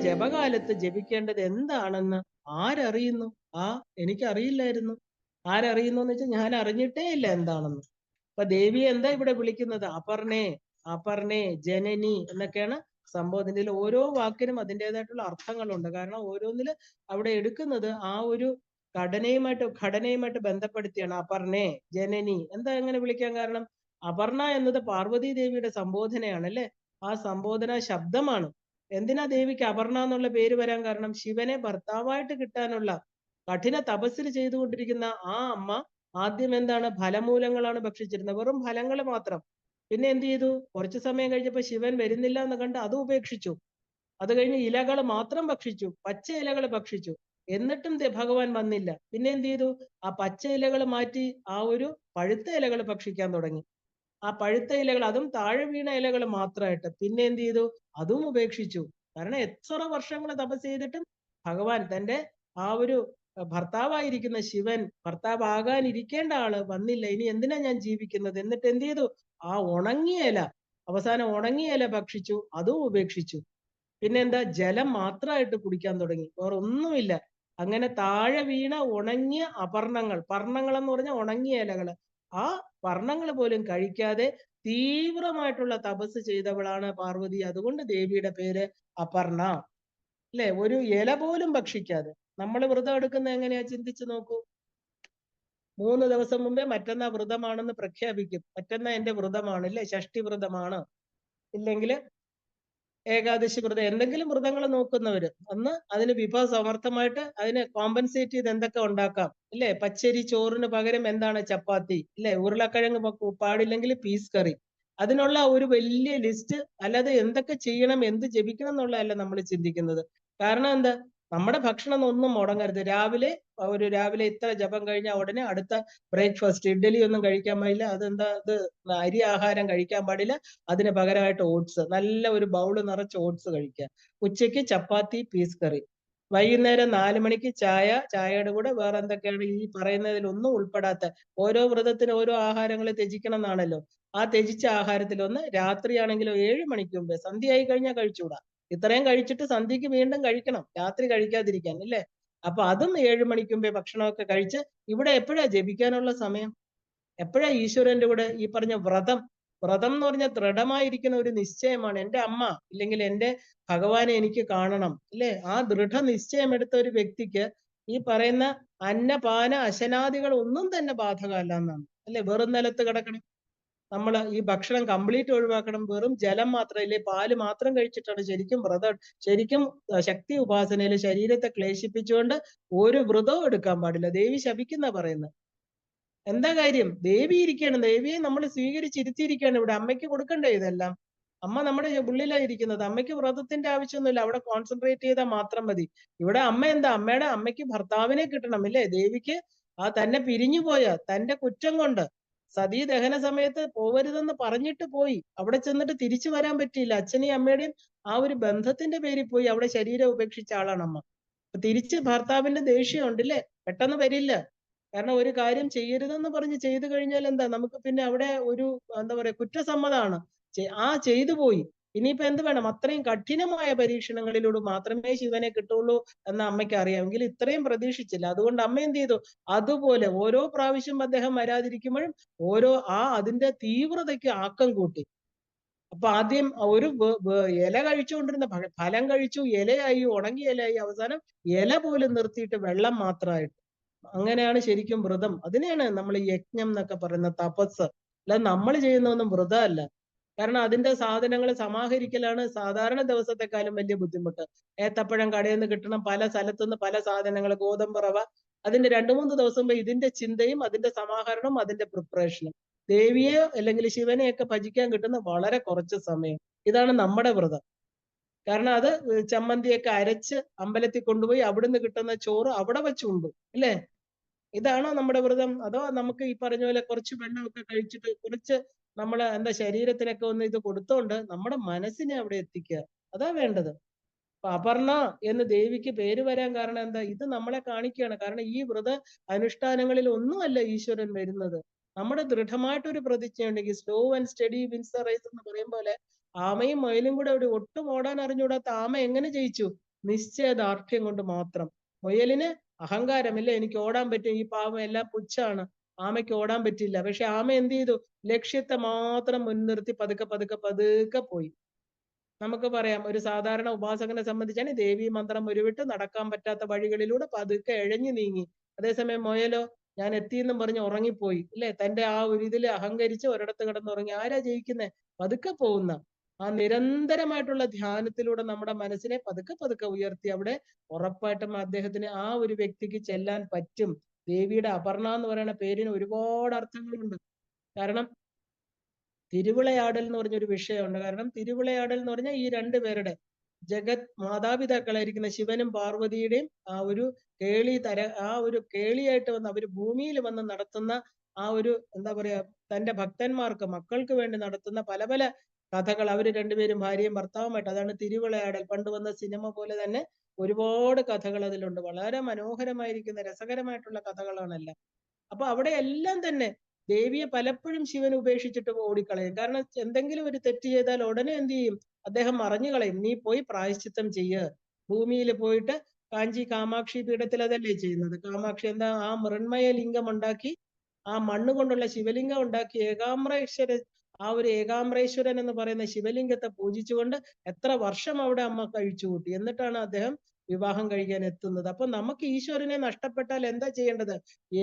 ജപകാലത്ത് ജപിക്കേണ്ടത് എന്താണെന്ന് ആരറിയുന്നു? എനിക്കറിയില്ലായിരുന്നു. ആരറിയുന്നു എന്ന് വെച്ചാൽ ഞാൻ അറിഞ്ഞിട്ടേ ഇല്ല എന്താണെന്ന്. അപ്പൊ ദേവിയെ എന്താ ഇവിടെ വിളിക്കുന്നത്? അപർണേ, അപർണേ, ജനനി എന്നൊക്കെയാണ് സംബോധന. ഇതിൽ ഓരോ വാക്കിനും അതിൻ്റെതായിട്ടുള്ള അർത്ഥങ്ങളുണ്ട്. കാരണം ഓരോന്നില് അവിടെ എടുക്കുന്നത് ആ ഒരു ഘടനയുമായിട്ട് ബന്ധപ്പെടുത്തിയാണ്. അപർണേ, ജനനി എന്താ എങ്ങനെ വിളിക്കാൻ കാരണം? അപർണ എന്നത് പാർവതി ദേവിയുടെ സംബോധനയാണ് അല്ലെ? ആ സംബോധന ശബ്ദമാണ്. എന്തിനാ ദേവിക്ക് അപർണ എന്നുള്ള പേര് വരാൻ കാരണം? ശിവനെ ഭർത്താവായിട്ട് കിട്ടാനുള്ള കഠിന തപസ്സിൽ ചെയ്തുകൊണ്ടിരിക്കുന്ന ആ അമ്മ ആദ്യം എന്താണ്? ഫലമൂലങ്ങളാണ് ഭക്ഷിച്ചിരുന്നത്, വെറും ഫലങ്ങൾ മാത്രം. പിന്നെ എന്ത് ചെയ്തു? കുറച്ചു സമയം കഴിഞ്ഞപ്പോൾ ശിവൻ വരുന്നില്ല എന്ന് കണ്ട് അത് ഉപേക്ഷിച്ചു. അത് കഴിഞ്ഞ് ഇലകൾ മാത്രം ഭക്ഷിച്ചു, പച്ച ഇലകൾ ഭക്ഷിച്ചു. എന്നിട്ടും ഭഗവാൻ വന്നില്ല. പിന്നെ എന്ത് ചെയ്തു? ആ പച്ച ഇലകൾ മാറ്റി ആ ഒരു പഴുത്ത ഇലകൾ ഭക്ഷിക്കാൻ തുടങ്ങി. ആ പഴുത്ത ഇലകൾ, അതും താഴെ വീണ ഇലകൾ മാത്രമായിട്ട്. പിന്നെ എന്ത് ചെയ്തു? അതും ഉപേക്ഷിച്ചു. കാരണം എത്ര വർഷങ്ങൾ തപസ് ചെയ്തിട്ടും ഭഗവാൻ തന്റെ ആ ഒരു ഭർത്താവായിരിക്കുന്ന ശിവൻ, ഭർത്താവാകാനിരിക്കേണ്ട ആള് വന്നില്ല. ഇനി എന്തിനാ ഞാൻ ജീവിക്കുന്നത്? എന്നിട്ട് എന്ത് ചെയ്തു? ആ ഉണങ്ങിയ ഇല, അവസാനം ഉണങ്ങിയ ഇല ഭക്ഷിച്ചു, അതും ഉപേക്ഷിച്ചു. പിന്നെ എന്താ? ജലം മാത്രമായിട്ട് കുടിക്കാൻ തുടങ്ങി, വേറെ ഒന്നുമില്ല. അങ്ങനെ താഴെ വീണ ഉണങ്ങിയ പർണങ്ങൾ എന്ന് പറഞ്ഞാൽ ഉണങ്ങിയ ഇലകള്, ആ പർണങ്ങൾ പോലും കഴിക്കാതെ തീവ്രമായിട്ടുള്ള തപസ് ചെയ്തവളാണ് പാർവതി. അതുകൊണ്ട് ദേവിയുടെ പേര് അപർണ അല്ലെ? ഒരു ഇല പോലും ഭക്ഷിക്കാതെ. നമ്മൾ വ്രതം എടുക്കുന്ന എങ്ങനെയാ? ചിന്തിച്ചു നോക്കൂ. 3 ദിവസം മുമ്പേ മറ്റന്നാ വ്രതമാണെന്ന് പ്രഖ്യാപിക്കും. മറ്റന്നാ എന്റെ വ്രതമാണ് അല്ലെ, ഷഷ്ടി വ്രതമാണ്, ഇല്ലെങ്കിൽ ഏകാദശി വ്രതം, എന്തെങ്കിലും വ്രതങ്ങൾ നോക്കുന്നവര് അന്ന് അതിന് വിഭവസമർത്ഥമായിട്ട് അതിനെ കോമ്പൻസേറ്റ് ചെയ്ത് എന്തൊക്കെ ഉണ്ടാക്കാം അല്ലെ? പച്ചരി ചോറിന് പകരം എന്താണ്? ചപ്പാത്തി അല്ലെ? ഉരുളക്കിഴങ്ങ് പാടില്ലെങ്കിൽ പീസ് കറി. അതിനുള്ള ഒരു വലിയ ലിസ്റ്റ്. അല്ലാതെ എന്തൊക്കെ ചെയ്യണം, എന്ത് ജപിക്കണം എന്നുള്ളതല്ല നമ്മൾ ചിന്തിക്കുന്നത്. കാരണം എന്താ? നമ്മുടെ ഭക്ഷണം ഒന്നും മുടങ്ങരുത്. രാവിലെ ഇത്ര ജപം കഴിഞ്ഞാൽ ഉടനെ അടുത്ത ബ്രേക്ക്ഫാസ്റ്റ് ഇഡ്ഡലി ഒന്നും കഴിക്കാൻ പാടില്ല. അതെന്താ? അത് അരി ആഹാരം കഴിക്കാൻ പാടില്ല. അതിന് പകരമായിട്ട് ഓട്സ്, നല്ല ഒരു ബൗള് നിറച്ച് ഓട്സ് കഴിക്കുക. ഉച്ചയ്ക്ക് ചപ്പാത്തി പീസ് കറി. വൈകുന്നേരം 4 മണിക്ക് ചായയുടെ കൂടെ വേറെ എന്തൊക്കെയാണ് ഈ പറയുന്നതിലൊന്നും ഉൾപ്പെടാത്ത, ഓരോ വ്രതത്തിന് ഓരോ ആഹാരങ്ങൾ ത്യജിക്കണം എന്നാണല്ലോ. ആ ത്യജിച്ച ആഹാരത്തിലൊന്ന് രാത്രിയാണെങ്കിലോ 7 മണിക്ക് മുമ്പേ, സന്ധ്യയായി കഴിഞ്ഞാൽ കഴിച്ചുകൂടാ. ഇത്രയും കഴിച്ചിട്ട് സന്ധ്യക്ക് വീണ്ടും കഴിക്കണം, രാത്രി കഴിക്കാതിരിക്കാൻ അല്ലേ? അപ്പൊ അതും 7 മണിക്ക് മുമ്പേ ഭക്ഷണമൊക്കെ കഴിച്ച് ഇവിടെ എപ്പോഴാ ജപിക്കാനുള്ള സമയം? എപ്പോഴാ ഈശ്വരന്റെ കൂടെ ഈ പറഞ്ഞ വ്രതം എന്ന് പറഞ്ഞാൽ ദൃഢമായിരിക്കുന്ന ഒരു നിശ്ചയമാണ്. എൻ്റെ അമ്മ ഇല്ലെങ്കിൽ എൻ്റെ ഭഗവാനെ എനിക്ക് കാണണം അല്ലെ? ആ ദൃഢനിശ്ചയം എടുത്ത ഒരു വ്യക്തിക്ക് ഈ പറയുന്ന അന്നപാന അശനാദികൾ ഒന്നും തന്നെ ബാധകമല്ല എന്നാണ് അല്ലെ? വെറും നിലത്ത് കിടക്കണം, നമ്മൾ ഈ ഭക്ഷണം കംപ്ലീറ്റ് ഒഴിവാക്കണം, വെറും ജലം മാത്രം ഇല്ലേ പാല് മാത്രം കഴിച്ചിട്ടാണ് ശരിക്കും വ്രതം. ശരിക്കും ശക്തി ഉപാസനയിൽ ശരീരത്തെ ക്ലേശിപ്പിച്ചുകൊണ്ട് ഒരു വ്രതവും എടുക്കാൻ പാടില്ല. ദേവി ശപിക്കുന്ന പറയുന്നത്. എന്താ കാര്യം? ദേവി ഇരിക്കണം, ദേവിയെ നമ്മൾ സ്വീകരിച്ചിരുത്തിയിരിക്കുകയാണ് ഇവിടെ. അമ്മയ്ക്ക് കൊടുക്കണ്ടേ ഇതെല്ലാം? അമ്മ നമ്മുടെ ഉള്ളിലായിരിക്കുന്നത്. അമ്മയ്ക്ക് വ്രതത്തിന്റെ ആവശ്യമൊന്നുമില്ല, അവിടെ കോൺസെൻട്രേറ്റ് ചെയ്താൽ മാത്രം മതി. ഇവിടെ അമ്മ എന്താ? അമ്മയ്ക്ക് ഭർത്താവിനെ കിട്ടണം ഇല്ലേ? ദേവിക്ക് ആ തന്നെ പിരിഞ്ഞു പോയ തന്റെ കുറ്റം കൊണ്ട് സതീ ദഹന സമയത്ത് പോവരുതെന്ന് പറഞ്ഞിട്ട് പോയി, അവിടെ ചെന്നിട്ട് തിരിച്ചു വരാൻ പറ്റിയില്ല. അച്ഛനെയും അമ്മയുടെയും ആ ഒരു ബന്ധത്തിന്റെ പേരിൽ പോയി അവിടെ ശരീരം ഉപേക്ഷിച്ച ആളാണ് അമ്മ. തിരിച്ച് ഭർത്താവിന്റെ ദേഷ്യം ഉണ്ടല്ലേ? പെട്ടെന്ന് വരില്ല. കാരണം ഒരു കാര്യം ചെയ്യരുതെന്ന് പറഞ്ഞ് ചെയ്തു കഴിഞ്ഞാൽ എന്താ? നമുക്ക് പിന്നെ അവിടെ ഒരു എന്താ പറയാ, കുറ്റസമ്മതമാണ്. ചെയ്തു പോയി, ഇനിയിപ്പോ എന്ത് വേണം? അത്രയും കഠിനമായ പരീക്ഷണങ്ങളിലൂടെ മാത്രമേ ശിവനെ കിട്ടുള്ളൂ എന്ന് അമ്മയ്ക്ക് അറിയാമെങ്കിൽ ഇത്രയും പ്രതീക്ഷിച്ചില്ല. അതുകൊണ്ട് അമ്മ എന്ത് ചെയ്തു? അതുപോലെ ഓരോ പ്രാവശ്യം അദ്ദേഹം വരാതിരിക്കുമ്പോഴും അതിന്റെ തീവ്രതയ്ക്ക് ആക്കം കൂട്ടി. അപ്പൊ ആദ്യം ഒരു ഇല കഴിച്ചുകൊണ്ടിരുന്ന ഫലം കഴിച്ചു, ഇലയായി, ഉണങ്ങിയ ഇലയായി, അവസാനം ഇല പോലും നിർത്തിയിട്ട് വെള്ളം മാത്രമായിട്ട്. അങ്ങനെയാണ് ശരിക്കും വ്രതം. അതിനെയാണ് നമ്മൾ യജ്ഞം എന്നൊക്കെ പറയുന്ന തപസ്. അല്ല നമ്മൾ ചെയ്യുന്നൊന്നും വ്രതമല്ല. കാരണം അതിന്റെ സാധനങ്ങൾ സമാഹരിക്കലാണ് സാധാരണ ദിവസത്തെക്കാളും വലിയ ബുദ്ധിമുട്ട്. ഏത്തപ്പഴം കടയിൽ നിന്ന് കിട്ടണം, പല സ്ഥലത്തുനിന്ന് പല സാധനങ്ങൾ, ഗോതമ്പ് റവ. അതിന്റെ 2-3 ദിവസം മുമ്പ് ഇതിന്റെ ചിന്തയും അതിന്റെ സമാഹരണവും അതിന്റെ പ്രിപ്പറേഷനും. ദേവിയെ അല്ലെങ്കിൽ ശിവനെയൊക്കെ ഭജിക്കാൻ കിട്ടുന്ന വളരെ കുറച്ച് സമയം. ഇതാണ് നമ്മുടെ വ്രതം. കാരണം അത് ചമ്മന്തിയൊക്കെ അരച്ച് അമ്പലത്തിൽ കൊണ്ടുപോയി അവിടുന്ന് കിട്ടുന്ന ചോറ് അവിടെ വെച്ചുണ്ട് അല്ലേ? ഇതാണോ നമ്മുടെ വ്രതം? അതോ നമുക്ക് ഈ പറഞ്ഞ പോലെ കുറച്ച് വെള്ളമൊക്കെ കഴിച്ചിട്ട് കുറച്ച് എന്താ ശരീരത്തിനൊക്കെ ഒന്ന് ഇത് കൊടുത്തോണ്ട് നമ്മുടെ മനസ്സിനെ അവിടെ എത്തിക്കുക, അതാ വേണ്ടത്. അപ്പൊ അപർണ എന്ന് ദേവിക്ക് പേര് വരാൻ കാരണം എന്താ? ഇത് നമ്മളെ കാണിക്കുകയാണ്. കാരണം ഈ വ്രത അനുഷ്ഠാനങ്ങളിൽ ഒന്നുമല്ല ഈശ്വരൻ വരുന്നത്. നമ്മുടെ ദൃഢമായിട്ടൊരു പ്രതിജ്ഞ ഉണ്ടെങ്കിൽ, slow and steady wins the race എന്ന് പറയും പോലെ, ആമയും മയിലും കൂടെ അവിടെ ഒട്ടും ഓടാൻ അറിഞ്ഞുകൂടാത്ത ആമ എങ്ങനെ ജയിച്ചു? നിശ്ചയദാർഢ്യം കൊണ്ട് മാത്രം. മുയലിന് അഹങ്കാരമില്ല, എനിക്ക് ഓടാൻ പറ്റും, ഈ പാവം എല്ലാം പുച്ഛാണ്, ആമയ്ക്ക് ഓടാൻ പറ്റില്ല. പക്ഷെ ആമ എന്ത് ചെയ്തു? ലക്ഷ്യത്തെ മാത്രം മുൻനിർത്തി പതുക്കെ പതുക്കെ പതുക്കെ പോയി. നമുക്ക് പറയാം, ഒരു സാധാരണ ഉപാസകനെ സംബന്ധിച്ചാണ് ദേവീ മന്ത്രം ഉരുവിട്ട് നടക്കാൻ പറ്റാത്ത വഴികളിലൂടെ പതുക്കെ എഴഞ്ഞു നീങ്ങി. അതേസമയം മുയലോ, ഞാൻ എത്തിയെന്നും പറഞ്ഞ് ഉറങ്ങിപ്പോയി, ഇല്ലേ? തന്റെ ആ ഒരു ഇതിൽ അഹങ്കരിച്ച് ഒരിടത്ത് കിടന്നുറങ്ങി. ആരാ ജയിക്കുന്നേ? പതുക്കെ പോകുന്ന ആ നിരന്തരമായിട്ടുള്ള ധ്യാനത്തിലൂടെ നമ്മുടെ മനസ്സിനെ പതുക്കെ പതുക്കെ ഉയർത്തി അവിടെ ഉറപ്പായിട്ടും അദ്ദേഹത്തിന്, ആ ഒരു വ്യക്തിക്ക് ചെല്ലാൻ പറ്റും. ദേവിയുടെ അപർണ എന്ന് പറയുന്ന പേരിന് ഒരുപാട് അർത്ഥങ്ങളുണ്ട്. കാരണം തിരുവിളയാടൽ എന്ന് പറഞ്ഞൊരു വിഷയമുണ്ട്. കാരണം തിരുവിളയാടൽ എന്ന് പറഞ്ഞാൽ ഈ രണ്ടുപേരുടെ ജഗത് മാതാപിതാക്കളായിരിക്കുന്ന ശിവനും പാർവതിയുടെയും ആ ഒരു ആ ഒരു കേളിയായിട്ട് വന്ന് അവര് ഭൂമിയിൽ വന്ന് നടത്തുന്ന ആ ഒരു എന്താ പറയാ, തന്റെ ഭക്തന്മാർക്ക് മക്കൾക്ക് വേണ്ടി നടത്തുന്ന പല പല കഥകൾ, അവര് രണ്ടുപേരും ഭാര്യയും ഭർത്താവുമായിട്ട്, അതാണ് തിരുവിളയാടൽ. പണ്ട് വന്ന സിനിമ പോലെ തന്നെ ഒരുപാട് കഥകൾ അതിലുണ്ട്. വളരെ മനോഹരമായിരിക്കുന്ന രസകരമായിട്ടുള്ള കഥകളാണെല്ലാം. അപ്പൊ അവിടെ എല്ലാം തന്നെ ദേവിയെ പലപ്പോഴും ശിവൻ ഉപേക്ഷിച്ചിട്ട് ഓടിക്കളയും. കാരണം എന്തെങ്കിലും ഒരു തെറ്റ് ചെയ്താൽ ഉടനെ എന്ത് ചെയ്യും? അദ്ദേഹം മറഞ്ഞു കളയും. നീ പോയി പ്രായശ്ചിത്തം ചെയ്യ്. ഭൂമിയിൽ പോയിട്ട് കാഞ്ചി കാമാക്ഷി പീഠത്തിൽ അതല്ലേ ചെയ്യുന്നത്? കാമാക്ഷി എന്താ, ആ മൃണ്മയ ലിംഗം ഉണ്ടാക്കി, ആ മണ്ണ് കൊണ്ടുള്ള ശിവലിംഗം ഉണ്ടാക്കി ആ ഒരു ഏകാംബരേശ്വരൻ എന്ന് പറയുന്ന ശിവലിംഗത്തെ പൂജിച്ചുകൊണ്ട് എത്ര വർഷം അവിടെ അമ്മ കഴിച്ചു കൂട്ടി. എന്നിട്ടാണ് അദ്ദേഹം വിവാഹം കഴിക്കാൻ എത്തുന്നത്. അപ്പൊ നമുക്ക് ഈശ്വരനെ നഷ്ടപ്പെട്ടാൽ എന്താ ചെയ്യേണ്ടത്?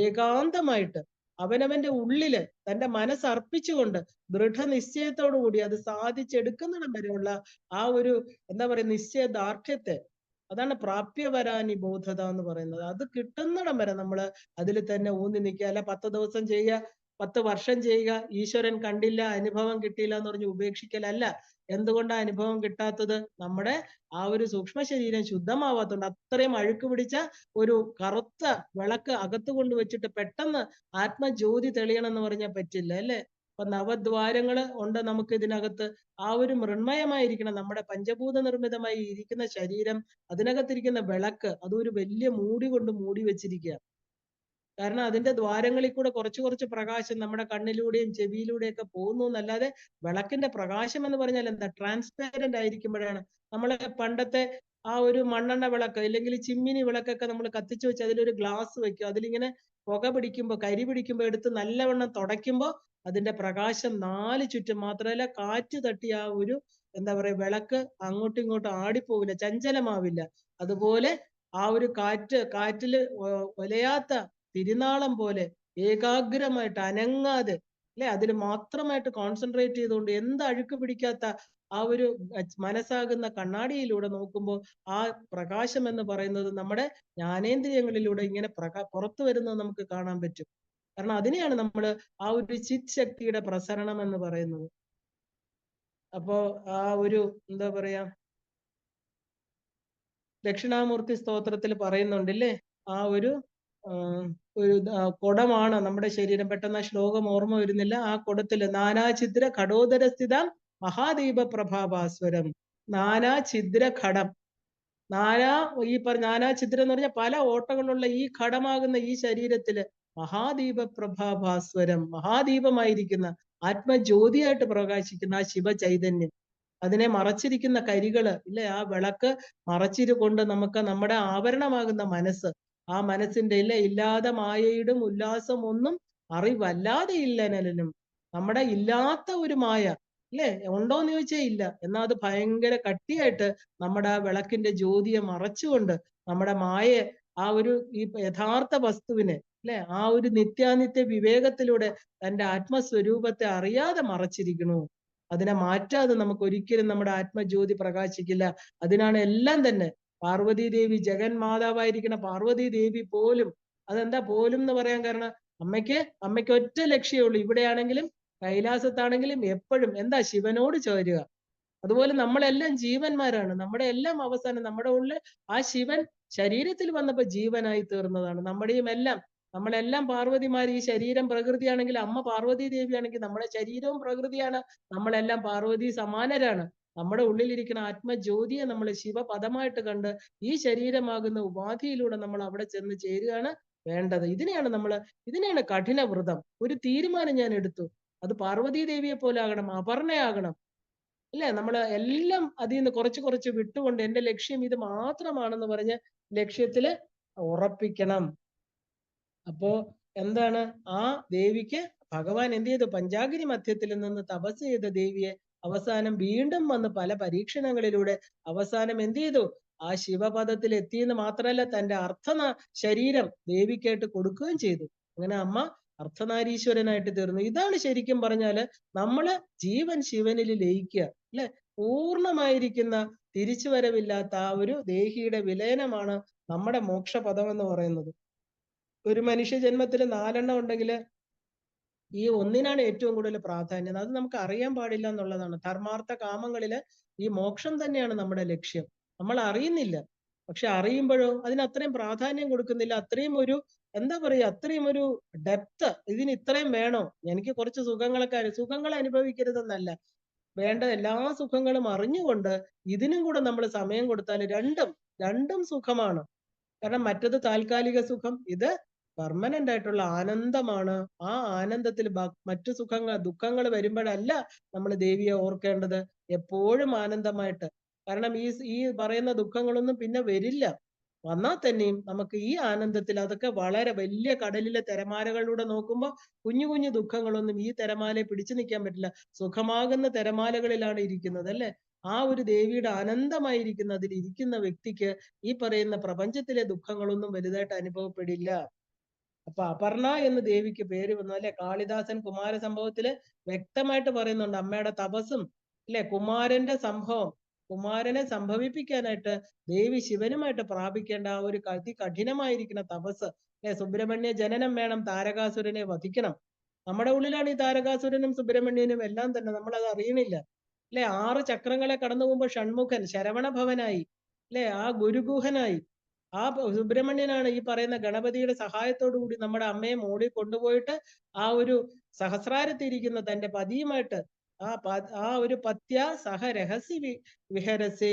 ഏകാന്തമായിട്ട് അവനവന്റെ ഉള്ളില് തന്റെ മനസ്സർപ്പിച്ചുകൊണ്ട് ദൃഢനിശ്ചയത്തോടു കൂടി അത് സാധിച്ചെടുക്കുന്നിടം വരെയുള്ള ആ ഒരു എന്താ പറയുക, നിശ്ചയദാർഢ്യത്തെ, അതാണ് പ്രാപ്യവരാനി ബോധത എന്ന് പറയുന്നത്. അത് കിട്ടുന്നിടം വരെ നമ്മൾ അതിൽ തന്നെ ഊന്നി നിൽക്കുക. അല്ല 10 ദിവസം ചെയ്യുക, 10 വർഷം ചെയ്യുക, ഈശ്വരൻ കണ്ടില്ല, അനുഭവം കിട്ടിയില്ല എന്ന് പറഞ്ഞ് ഉപേക്ഷിക്കലല്ല. എന്തുകൊണ്ടാ അനുഭവം കിട്ടാത്തത്? നമ്മുടെ ആ ഒരു സൂക്ഷ്മ ശരീരം ശുദ്ധമാവാത്തതുകൊണ്ട്. അത്രയും അഴുക്ക് പിടിച്ച ഒരു കറുത്ത വിളക്ക് അകത്ത് കൊണ്ടുവച്ചിട്ട് പെട്ടെന്ന് ആത്മജ്യോതി തെളിയണം എന്ന് പറഞ്ഞാൽ പറ്റില്ല, അല്ലെ? അപ്പൊ നവദ്വാരങ്ങള് ഉണ്ട് നമുക്ക് ഇതിനകത്ത്. ആ ഒരു മൃണ്മയമായിരിക്കണം നമ്മുടെ പഞ്ചഭൂത നിർമ്മിതമായി ഇരിക്കുന്ന ശരീരം, അതിനകത്തിരിക്കുന്ന വിളക്ക്, അതൊരു വലിയ മൂടി കൊണ്ട് മൂടി വെച്ചിരിക്കുക. കാരണം അതിന്റെ ദ്വാരങ്ങളിൽ കൂടെ കുറച്ച് കുറച്ച് പ്രകാശം നമ്മുടെ കണ്ണിലൂടെയും ചെവിയിലൂടെയും ഒക്കെ പോകുന്നു എന്നല്ലാതെ വിളക്കിന്റെ പ്രകാശം എന്ന് പറഞ്ഞാൽ എന്താ? ട്രാൻസ്പാരന്റ് ആയിരിക്കുമ്പോഴാണ്. നമ്മളെ പണ്ടത്തെ ആ ഒരു മണ്ണെണ്ണ വിളക്ക് അല്ലെങ്കിൽ ചിമ്മിനി വിളക്കൊക്കെ നമ്മൾ കത്തിച്ചു വെച്ച് അതിലൊരു ഗ്ലാസ് വെക്കും. അതിലിങ്ങനെ പുക പിടിക്കുമ്പോൾ, കരി പിടിക്കുമ്പോൾ എടുത്ത് നല്ലവണ്ണം തുടയ്ക്കുമ്പോൾ അതിന്റെ പ്രകാശം 4 ചുറ്റും, മാത്രമല്ല കാറ്റ് തട്ടി ആ ഒരു എന്താ പറയാ വിളക്ക് അങ്ങോട്ടും ഇങ്ങോട്ടും ആടിപ്പോവില്ല, ചഞ്ചലമാവില്ല. അതുപോലെ ആ ഒരു കാറ്റില് ഒലയാത്ത തിരുനാളം പോലെ ഏകാഗ്രമായിട്ട് അനങ്ങാതെ, അല്ലെ, അതിൽ മാത്രമായിട്ട് കോൺസെൻട്രേറ്റ് ചെയ്തുകൊണ്ട് എന്ത് അഴുക്ക് പിടിക്കാത്ത ആ ഒരു മനസ്സാകുന്ന കണ്ണാടിയിലൂടെ നോക്കുമ്പോൾ ആ പ്രകാശം എന്ന് പറയുന്നത് നമ്മുടെ ജ്ഞാനേന്ദ്രിയങ്ങളിലൂടെ ഇങ്ങനെ പുറത്തു വരുന്നത് നമുക്ക് കാണാൻ പറ്റും. കാരണം അതിനെയാണ് നമ്മൾ ആ ഒരു ചിത് ശക്തിയുടെ പ്രസരണം എന്ന് പറയുന്നത്. അപ്പോ ആ ഒരു എന്താ പറയാ, ദക്ഷിണാമൂർത്തി സ്തോത്രത്തിൽ പറയുന്നുണ്ടല്ലേ, ആ ഒരു കുടമാണ് നമ്മുടെ ശരീരം. പെട്ടെന്ന് ആ ശ്ലോകം ഓർമ്മ വരുന്നില്ല. ആ കുടത്തില് നാനാഛിദ്ര ഘടോദര സ്ഥിതം മഹാദീപ പ്രഭാഭാസ്വരം. നാനാഛിദ്ര ഘടം, നാനാഛിദ്രം എന്ന് പറഞ്ഞാൽ പല ഓട്ടകളുള്ള ഈ ഘടമാകുന്ന ഈ ശരീരത്തില് മഹാദീപ പ്രഭാഭാസ്വരം, മഹാദീപമായിരിക്കുന്ന ആത്മജ്യോതിയായിട്ട് പ്രകാശിക്കുന്ന ആ ശിവ ചൈതന്യം, അതിനെ മറച്ചിരിക്കുന്ന കരികള് ഇല്ലേ, ആ വിളക്ക് മറച്ചിരുകൊണ്ട് നമുക്ക് നമ്മുടെ ആവരണമാകുന്ന മനസ്സ്, ആ മനസ്സിന്റെ ഇല്ലാതെ മായയിടും ഉല്ലാസം ഒന്നും അറിവല്ലാതെ ഇല്ലനലും, നമ്മുടെ ഇല്ലാത്ത ഒരു മായ അല്ലേ, ഉണ്ടോന്ന് ചോദിച്ചാൽ ഇല്ല. എന്നാൽ അത് ഭയങ്കര കട്ടിയായിട്ട് നമ്മുടെ ആ വിളക്കിന്റെ ജ്യോതിയെ മറച്ചുകൊണ്ട് നമ്മുടെ മായയെ, ആ ഒരു ഈ യഥാർത്ഥ വസ്തുവിനെ അല്ലെ, ആ ഒരു നിത്യാനിത്യ വിവേകത്തിലൂടെ തന്റെ ആത്മസ്വരൂപത്തെ അറിയാതെ മറച്ചിരിക്കണു. അതിനെ മാറ്റാതെ നമുക്ക് ഒരിക്കലും നമ്മുടെ ആത്മജ്യോതി പ്രകാശിക്കില്ല. അതിനാണ് എല്ലാം തന്നെ പാർവതി ദേവി, ജഗൻ മാതാവായിരിക്കുന്ന പാർവതി ദേവി പോലും, അതെന്താ പോലും എന്ന് പറയാൻ കാരണം, അമ്മയ്ക്ക് ഒറ്റ ലക്ഷ്യമേ ഉള്ളൂ. ഇവിടെയാണെങ്കിലും കൈലാസത്താണെങ്കിലും എപ്പോഴും എന്താ? ശിവനോട് ചേരുക. അതുപോലെ നമ്മളെല്ലാം ജീവന്മാരാണ്. നമ്മുടെ എല്ലാം അവസാനം നമ്മുടെ ഉള്ളിൽ ആ ശിവൻ ശരീരത്തിൽ വന്നപ്പോൾ ജീവനായി തീർന്നതാണ്. നമ്മളെല്ലാം പാർവതിമാർ. ഈ ശരീരം പ്രകൃതിയാണെങ്കിൽ അമ്മ പാർവതി ദേവിയാണെങ്കിൽ നമ്മുടെ ശരീരവും പ്രകൃതിയാണ്. നമ്മളെല്ലാം പാർവതി സമാനരാണ്. നമ്മുടെ ഉള്ളിലിരിക്കുന്ന ആത്മജ്യോതിയെ നമ്മൾ ശിവപദമായിട്ട് കണ്ട് ഈ ശരീരമാകുന്ന ഉപാധിയിലൂടെ നമ്മൾ അവിടെ ചെന്ന് ചേരുകയാണ് വേണ്ടത്. ഇതിനെയാണ് കഠിന വ്രതം. ഒരു തീരുമാനം ഞാൻ എടുത്തു, അത് പാർവതി ദേവിയെ പോലെ ആകണം, അപർണയാകണം. അല്ലെ? നമ്മൾ എല്ലാം അതിൽ നിന്ന് കുറച്ച് കുറച്ച് വിട്ടുകൊണ്ട് എന്റെ ലക്ഷ്യം ഇത് മാത്രമാണെന്ന് പറഞ്ഞ് ലക്ഷ്യത്തില് ഉറപ്പിക്കണം. അപ്പോ എന്താണ് ആ ദേവിക്ക് ഭഗവാൻ എന്ത് ചെയ്തു? പഞ്ചാഗ്നി മധ്യത്തിൽ നിന്ന് തപസ് ചെയ്ത ദേവിയെ അവസാനം വീണ്ടും വന്ന് പല പരീക്ഷണങ്ങളിലൂടെ അവസാനം എന്ത് ചെയ്തു? ആ ശിവപദത്തിൽ എത്തിയെന്ന് മാത്രമല്ല തന്റെ ശരീരം ദേവിക്കായിട്ട് കൊടുക്കുകയും ചെയ്തു. അങ്ങനെ അമ്മ അർദ്ധനാരീശ്വരനായിട്ട് തീർന്നു. ഇതാണ് ശരിക്കും പറഞ്ഞാല് നമ്മള് ജീവൻ ശിവനിൽ ലയിക്കുക, അല്ലെ? പൂർണ്ണമായിരിക്കുന്ന തിരിച്ചുവരവില്ലാത്ത ആ ഒരു ദേഹിയുടെ വിലയനമാണ് നമ്മുടെ മോക്ഷപദം എന്ന് പറയുന്നത്. ഒരു മനുഷ്യ ജന്മത്തിൽ 4 ഉണ്ടെങ്കിൽ ഈ ഒന്നിനാണ് ഏറ്റവും കൂടുതൽ പ്രാധാന്യം. അത് നമുക്ക് അറിയാൻ പാടില്ല എന്നുള്ളതാണ്. ധർമാർത്ഥ കാമങ്ങളില് ഈ മോക്ഷം തന്നെയാണ് നമ്മുടെ ലക്ഷ്യം. നമ്മൾ അറിയുന്നില്ല. പക്ഷെ അറിയുമ്പോഴോ അതിന് അത്രയും പ്രാധാന്യം കൊടുക്കുന്നില്ല. അത്രയും ഒരു എന്താ പറയുക, അത്രയും ഒരു ഡെപ്ത് ഇതിന് ഇത്രയും വേണോ? എനിക്ക് കുറച്ച് സുഖങ്ങൾ അനുഭവിക്കരുതെന്നല്ല. വേണ്ട എല്ലാ സുഖങ്ങളും അറിഞ്ഞുകൊണ്ട് ഇതിനും കൂടെ നമ്മൾ സമയം കൊടുത്താൽ രണ്ടും സുഖമാണ്. കാരണം മറ്റത് താൽക്കാലിക സുഖം, ഇത് പെർമനന്റ് ആയിട്ടുള്ള ആനന്ദമാണ്. ആ ആനന്ദത്തിൽ മറ്റു ദുഃഖങ്ങൾ വരുമ്പോഴല്ല നമ്മൾ ദേവിയെ ഓർക്കേണ്ടത്, എപ്പോഴും ആനന്ദമായിട്ട്. കാരണം ഈ പറയുന്ന ദുഃഖങ്ങളൊന്നും പിന്നെ വരില്ല. വന്നാൽ തന്നെയും നമുക്ക് ഈ ആനന്ദത്തിൽ അതൊക്കെ വളരെ വലിയ കടലിലെ തിരമാലകളിലൂടെ നോക്കുമ്പോൾ കുഞ്ഞു കുഞ്ഞു ദുഃഖങ്ങളൊന്നും ഈ തിരമാലയെ പിടിച്ചു നിൽക്കാൻ പറ്റില്ല. സുഖമാകുന്ന തിരമാലകളിലാണ് ഇരിക്കുന്നത്, അല്ലെ? ആ ഒരു ദേവിയുടെ ആനന്ദമായിരിക്കുന്ന അതിൽ ഇരിക്കുന്ന വ്യക്തിക്ക് ഈ പറയുന്ന പ്രപഞ്ചത്തിലെ ദുഃഖങ്ങളൊന്നും വലുതായിട്ട് അനുഭവപ്പെടില്ല. അപ്പൊ അപർണ എന്ന് ദേവിക്ക് പേര് വന്നു, അല്ലെ? കാളിദാസൻ കുമാര സംഭവത്തില് വ്യക്തമായിട്ട് പറയുന്നുണ്ട് അമ്മയുടെ തപസ്സും, അല്ലെ? കുമാരനെ സംഭവിപ്പിക്കാനായിട്ട് ദേവി ശിവനുമായിട്ട് പ്രാപിക്കേണ്ട ആ ഒരു കഠിനമായിരിക്കുന്ന തപസ്, അല്ലെ? സുബ്രഹ്മണ്യ ജനനം വേണം, താരകാസുരനെ വധിക്കണം. നമ്മുടെ ഉള്ളിലാണ് ഈ താരകാസുരനും സുബ്രഹ്മണ്യനും എല്ലാം തന്നെ, നമ്മൾ അത് അറിയണില്ല, അല്ലെ? 6 ചക്രങ്ങളെ കടന്നു പോകുമ്പോൾ ഷൺമുഖൻ ശരവണഭവനായി, അല്ലെ? ആ ഗുരുഗുഹനായി ആ സുബ്രഹ്മണ്യനാണ് ഈ പറയുന്ന ഗണപതിയുടെ സഹായത്തോടു കൂടി നമ്മുടെ അമ്മയെ മോളിൽ കൊണ്ടുപോയിട്ട് ആ ഒരു സഹസ്രാരത്തിരിക്കുന്ന തന്റെ പതിയുമായിട്ട് ആ ഒരു പത്യ സഹ രഹസ്യ വിഹരസേ,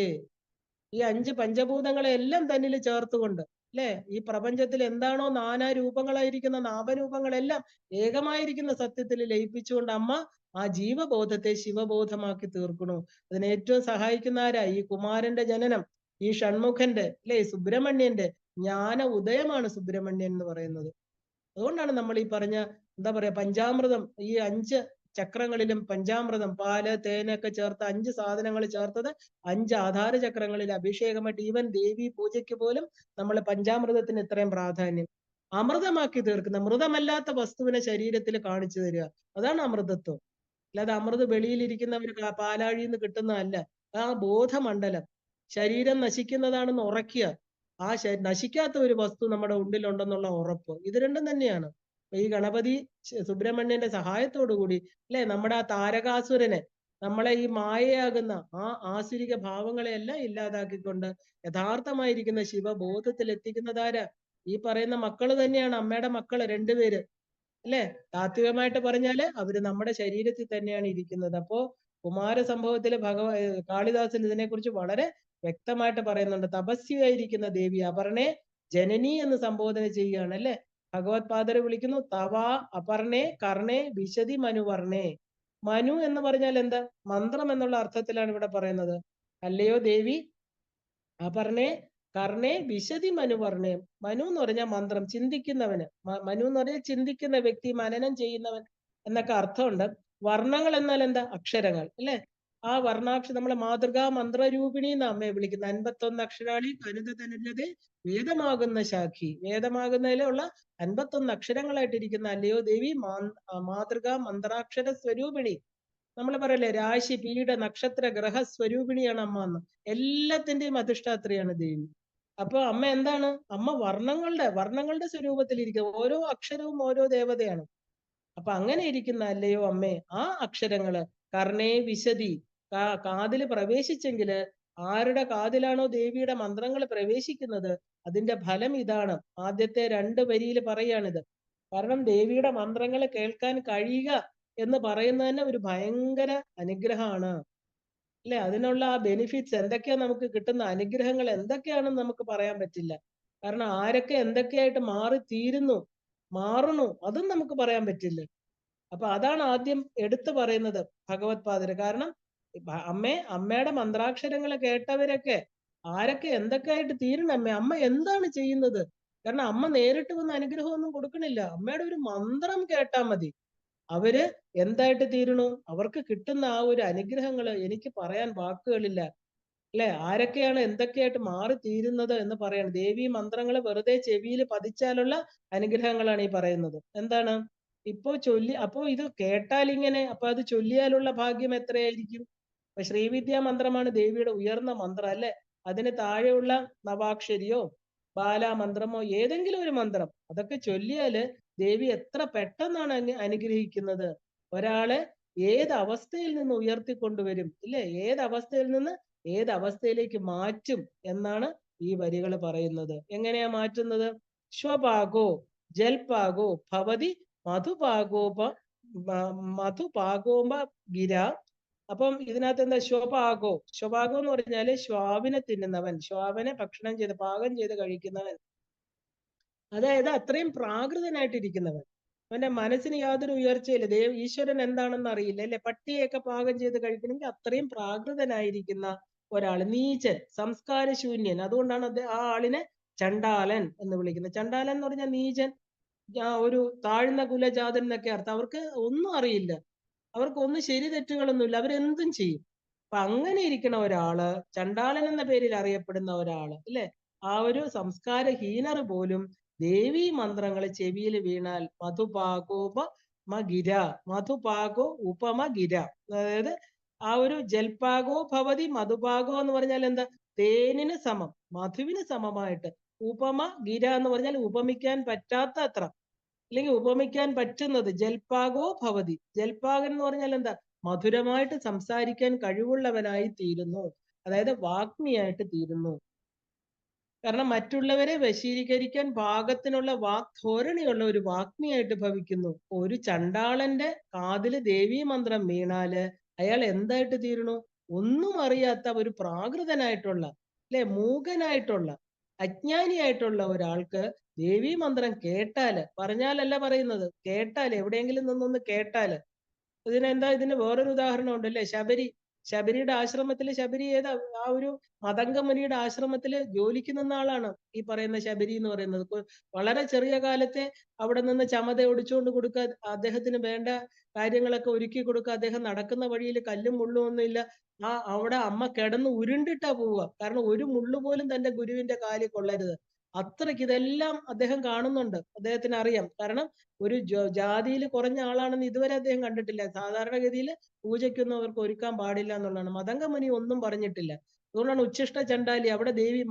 ഈ 5 പഞ്ചഭൂതങ്ങളെ എല്ലാം തന്നിൽ ചേർത്തുകൊണ്ട്, അല്ലെ? ഈ പ്രപഞ്ചത്തിൽ എന്താണോ നാനാ രൂപങ്ങളായിരിക്കുന്ന നാമരൂപങ്ങളെല്ലാം ഏകമായിരിക്കുന്ന സത്യത്തിൽ ലയിപ്പിച്ചുകൊണ്ട് അമ്മ ആ ജീവബോധത്തെ ശിവബോധമാക്കി തീർക്കണു. അതിന് ഏറ്റവും സഹായിക്കുന്ന ആരാ? ഈ കുമാരന്റെ ജനനം, ഈ ഷൺമുഖന്റെ, അല്ലെ? സുബ്രഹ്മണ്യന്റെ ജ്ഞാന ഉദയമാണ് സുബ്രഹ്മണ്യൻ എന്ന് പറയുന്നത്. അതുകൊണ്ടാണ് നമ്മൾ ഈ പറഞ്ഞ എന്താ പറയാ പഞ്ചാമൃതം, ഈ 5 ചക്രങ്ങളിലും പഞ്ചാമൃതം, പാല് തേനൊക്കെ ചേർത്ത് 5 സാധനങ്ങൾ ചേർത്തത് 5 ആധാര ചക്രങ്ങളിൽ അഭിഷേകമായിട്ട് ഈവൻ ദേവി പൂജയ്ക്ക് പോലും നമ്മൾ പഞ്ചാമൃതത്തിന് ഇത്രയും പ്രാധാന്യം. അമൃതമാക്കി തീർക്കുന്ന, മൃതമല്ലാത്ത വസ്തുവിനെ ശരീരത്തിൽ കാണിച്ചു തരിക, അതാണ് അമൃതത്വം. അല്ലാതെ അമൃത് വെളിയിലിരിക്കുന്നവർ പാലാഴിന്ന് കിട്ടുന്നതല്ല. ആ ബോധമണ്ഡലം ശരീരം നശിക്കുന്നതാണെന്ന് ഉറക്കുക, ആ നശിക്കാത്ത ഒരു വസ്തു നമ്മുടെ ഉള്ളിലുണ്ടെന്നുള്ള ഉറപ്പ്, ഇത് രണ്ടും തന്നെയാണ്. ഈ ഗണപതി സുബ്രഹ്മണ്യന്റെ സഹായത്തോടു കൂടി, അല്ലെ? നമ്മുടെ ആ താരകാസുരനെ, നമ്മളെ ഈ മായയാകുന്ന ആ ആസുരിക ഭാവങ്ങളെ എല്ലാം ഇല്ലാതാക്കിക്കൊണ്ട് യഥാർത്ഥമായിരിക്കുന്ന ശിവബോധത്തിൽ എത്തിക്കുന്നതാരാ? ഈ പറയുന്ന മക്കള് തന്നെയാണ്, അമ്മയുടെ മക്കള് 2 പേര്, അല്ലെ? താത്വികമായിട്ട് പറഞ്ഞാല് അവര് നമ്മുടെ ശരീരത്തിൽ തന്നെയാണ് ഇരിക്കുന്നത്. അപ്പോ കുമാര സംഭവത്തില് കാളിദാസൻ ഇതിനെക്കുറിച്ച് വളരെ വ്യക്തമായിട്ട് പറയുന്നുണ്ട്. തപസ്വിയായിരിക്കുന്ന ദേവി അപർണെ ജനനി എന്ന് സംബോധന ചെയ്യുകയാണ്, അല്ലെ? ഭഗവത് പാദരെ വിളിക്കുന്നു തവാ അപർണെ കർണേ വിശതി മനുവർണേ. മനു എന്ന് പറഞ്ഞാൽ എന്താ? മന്ത്രം എന്നുള്ള അർത്ഥത്തിലാണ് ഇവിടെ പറയുന്നത്. അല്ലയോ ദേവി അപർണെ കർണേ വിശതി മനുവർണേ. മനു എന്ന് പറഞ്ഞാൽ മന്ത്രം, ചിന്തിക്കുന്നവന്. മനു എന്ന് പറഞ്ഞാൽ ചിന്തിക്കുന്ന വ്യക്തി, മനനം ചെയ്യുന്നവൻ എന്നൊക്കെ അർത്ഥമുണ്ട്. വർണ്ണങ്ങൾ എന്നാൽ എന്താ? അക്ഷരങ്ങൾ, അല്ലെ? ആ നമ്മളെ മാതൃകാ മന്ത്രരൂപിണി എന്ന് അമ്മയെ വിളിക്കുന്നത്. 51 അക്ഷരാളി കരുത തനുല്ലതെ വേദമാകുന്ന ശാഖി. വേദമാകുന്നതിലുള്ള 51 അക്ഷരങ്ങളായിട്ടിരിക്കുന്ന അല്ലയോ ദേവി മാതൃകാ മന്ത്രാക്ഷര സ്വരൂപിണി. നമ്മൾ പറയല്ലേ രാശി പീഠ നക്ഷത്ര ഗ്രഹ സ്വരൂപിണിയാണ് അമ്മ എന്ന്. എല്ലാത്തിന്റെയും അധിഷ്ഠാത്രിയാണ് ദേവി. അപ്പൊ അമ്മ എന്താണ്? അമ്മ വർണ്ണങ്ങളുടെ സ്വരൂപത്തിലിരിക്കുക. ഓരോ അക്ഷരവും ഓരോ ദേവതയാണ്. അപ്പൊ അങ്ങനെ ഇരിക്കുന്ന അല്ലയോ അമ്മേ, ആ അക്ഷരങ്ങള് കർണേ വിശതി, കാതില് പ്രവേശിച്ചെങ്കില്, ആരുടെ കാതിലാണോ ദേവിയുടെ മന്ത്രങ്ങൾ പ്രവേശിക്കുന്നത് അതിന്റെ ഫലം ഇതാണ്. ആദ്യത്തെ 2 വരിയിൽ പറയാണിത്. കാരണം ദേവിയുടെ മന്ത്രങ്ങൾ കേൾക്കാൻ കഴിയുക എന്ന് പറയുന്നത് തന്നെ ഒരു ഭയങ്കര അനുഗ്രഹമാണ്, അല്ലെ? അതിനുള്ള ആ ബെനിഫിറ്റ്സ് എന്തൊക്കെയാ നമുക്ക് കിട്ടുന്ന അനുഗ്രഹങ്ങൾ എന്തൊക്കെയാണെന്ന് നമുക്ക് പറയാൻ പറ്റില്ല. കാരണം ആരൊക്കെ എന്തൊക്കെയായിട്ട് മാറുന്നു അതും നമുക്ക് പറയാൻ പറ്റില്ല. അപ്പൊ അതാണ് ആദ്യം എടുത്തു പറയുന്നത് ഭഗവത് പാദര്. കാരണം അമ്മയുടെ മന്ത്രാക്ഷരങ്ങൾ കേട്ടവരൊക്കെ ആരൊക്കെ എന്തൊക്കെ ആയിട്ട് തീരണം അമ്മ. അമ്മ എന്താണ് ചെയ്യുന്നത്? കാരണം അമ്മ നേരിട്ട് വന്ന് അനുഗ്രഹമൊന്നും കൊടുക്കണില്ല. അമ്മയുടെ ഒരു മന്ത്രം കേട്ടാ മതി. അവര് എന്തായിട്ട് തീരണു? അവർക്ക് കിട്ടുന്ന ആ ഒരു അനുഗ്രഹങ്ങള് എനിക്ക് പറയാൻ വാക്കുകളില്ല. അല്ലെ? ആരൊക്കെയാണ് എന്തൊക്കെയായിട്ട് മാറി തീരുന്നത് എന്ന് പറയണം. ദേവീ മന്ത്രങ്ങൾ വെറുതെ ചെവിയിൽ പതിച്ചാലുള്ള അനുഗ്രഹങ്ങളാണ് ഈ പറയുന്നത്. എന്താണ്? അപ്പോ ഇത് കേട്ടാൽ ഇങ്ങനെ, അപ്പൊ അത് ചൊല്ലിയാലുള്ള ഭാഗ്യം എത്രയായിരിക്കും? അപ്പൊ ശ്രീവിദ്യാ മന്ത്രമാണ് ദേവിയുടെ ഉയർന്ന മന്ത്രം അല്ലെ? അതിന് താഴെയുള്ള നവാക്ഷരിയോ ബാലാമന്ത്രമോ ഏതെങ്കിലും ഒരു മന്ത്രം അതൊക്കെ ചൊല്ലിയാല് ദേവി എത്ര പെട്ടെന്നാണ് അനുഗ്രഹിക്കുന്നത്. ഒരാളെ ഏത് അവസ്ഥയിൽ നിന്ന് ഉയർത്തിക്കൊണ്ടുവരും ഇല്ലേ? ഏത് അവസ്ഥയിൽ നിന്ന് ഏത് അവസ്ഥയിലേക്ക് മാറ്റും എന്നാണ് ഈ വരികൾ പറയുന്നത്. എങ്ങനെയാ മാറ്റുന്നത്? ശ്വപാകോ ജൽപാകോ ഭവതി മധുപാകോപ ഗിര. അപ്പം ഇതിനകത്ത് എന്താ? ശ്വപാകോ എന്ന് പറഞ്ഞാല് ശ്വാവിനെ തിന്നുന്നവൻ, ശ്വാവിനെ ഭക്ഷണം ചെയ്ത് പാകം ചെയ്ത് കഴിക്കുന്നവൻ. അതായത് അത്രയും പ്രാകൃതനായിട്ടിരിക്കുന്നവൻ. അവന്റെ മനസ്സിന് യാതൊരു ഉയർച്ചയില്ല. ഈശ്വരൻ എന്താണെന്ന് അറിയില്ല അല്ലെ? പട്ടിയൊക്കെ പാകം ചെയ്ത് കഴിക്കണമെങ്കിൽ അത്രയും പ്രാകൃതനായിരിക്കുന്ന ഒരാൾ, നീചൻ, സംസ്കാരശൂന്യൻ. അതുകൊണ്ടാണ് ആ ആളിനെ ചണ്ടാലൻ എന്ന് വിളിക്കുന്നത്. ചണ്ടാലൻ എന്ന് പറഞ്ഞാൽ നീചൻ, ഒരു താഴ്ന്ന കുലജാതൻ എന്നൊക്കെ അർത്ഥം. അവർക്ക് ഒന്നും അറിയില്ല, അവർക്ക് ഒന്നും ശരി തെറ്റുകളൊന്നുമില്ല, അവരെന്തും ചെയ്യും. അപ്പൊ അങ്ങനെ ഇരിക്കുന്ന ഒരാള്, ചണ്ടാലൻ എന്ന പേരിൽ അറിയപ്പെടുന്ന ഒരാള് അല്ലെ, ആ ഒരു സംസ്കാരഹീനർ പോലും ദേവീ മന്ത്രങ്ങൾ ചെവിയിൽ വീണാൽ മധുപാകോ ഉപമ ഗിര. അതായത് ആ ഒരു ജൽപാകോ ഭവതി മധുപാകോ എന്ന് പറഞ്ഞാൽ എന്താ? തേനിന് സമം, മധുവിന് സമമായിട്ട്. ഉപമ ഗിര എന്ന് പറഞ്ഞാൽ ഉപമിക്കാൻ പറ്റാത്ത അത്ര, അല്ലെങ്കിൽ ഉപമിക്കാൻ പറ്റുന്നത്. ജൽപാകോ ഭവതി, ജൽപാകൻ എന്ന് പറഞ്ഞാൽ എന്താ? മധുരമായിട്ട് സംസാരിക്കാൻ കഴിവുള്ളവനായി തീരുന്നു, അതായത് വാഗ്മിയായിട്ട് തീരുന്നു. കാരണം മറ്റുള്ളവരെ വശീകരിക്കാൻ പാകത്തിനുള്ള വാക്ധോരണിയുള്ള ഒരു വാഗ്മിയായിട്ട് ഭവിക്കുന്നു. ഒരു ചണ്ടാളന്റെ കാതില് ദേവീ മന്ത്രം വീണാല് അയാൾ എന്തായിട്ട് തീരണു? ഒന്നും അറിയാത്ത ഒരു പ്രാകൃതനായിട്ടുള്ള അല്ലെ, മൂകനായിട്ടുള്ള അജ്ഞാനിയായിട്ടുള്ള ഒരാൾക്ക് ദേവീ മന്ത്രം കേട്ടാല്, പറഞ്ഞാലല്ല പറയുന്നത്, കേട്ടാല്, എവിടെയെങ്കിലും നിന്നൊന്ന് കേട്ടാല്. ഇതിന് വേറൊരു ഉദാഹരണം ഉണ്ടല്ലേ? ശബരിയുടെ ആശ്രമത്തില്, ശബരി ഏതാ? ആ ഒരു മതംഗമുനിയുടെ ആശ്രമത്തില് ജോലിക്ക് നിന്ന ആളാണ് ഈ പറയുന്ന ശബരി എന്ന് പറയുന്നത്. വളരെ ചെറിയ കാലത്തെ അവിടെ നിന്ന് ചമത ഒടിച്ചുകൊണ്ട് കൊടുക്കുക, അദ്ദേഹത്തിന് വേണ്ട കാര്യങ്ങളൊക്കെ ഒരുക്കി കൊടുക്കുക. അദ്ദേഹം നടക്കുന്ന വഴിയിൽ കല്ലും മുള്ളും ഒന്നുമില്ല. അവിടെ അമ്മ കിടന്ന് ഉരുണ്ടിട്ടാ പോവുക. കാരണം ഒരു മുള്ളു പോലും തന്റെ ഗുരുവിന്റെ കാലിൽ കൊള്ളരുത്. അത്രയ്ക്ക് ഇതെല്ലാം അദ്ദേഹം കാണുന്നുണ്ട്, അദ്ദേഹത്തിന് അറിയാം. കാരണം ഒരു ജാതിയിൽ കുറഞ്ഞ ആളാണെന്ന് ഇതുവരെ അദ്ദേഹം കണ്ടിട്ടില്ല. സാധാരണഗതിയിൽ പൂജയ്ക്കൊന്നും അവർക്ക് ഒരുക്കാൻ പാടില്ല എന്നുള്ളതാണ്. മതംഗമുനി ഒന്നും പറഞ്ഞിട്ടില്ല. അതുകൊണ്ടാണ് ഉച്ഛിഷ്ട ചണ്ടാലി. അവിടെ ദേവി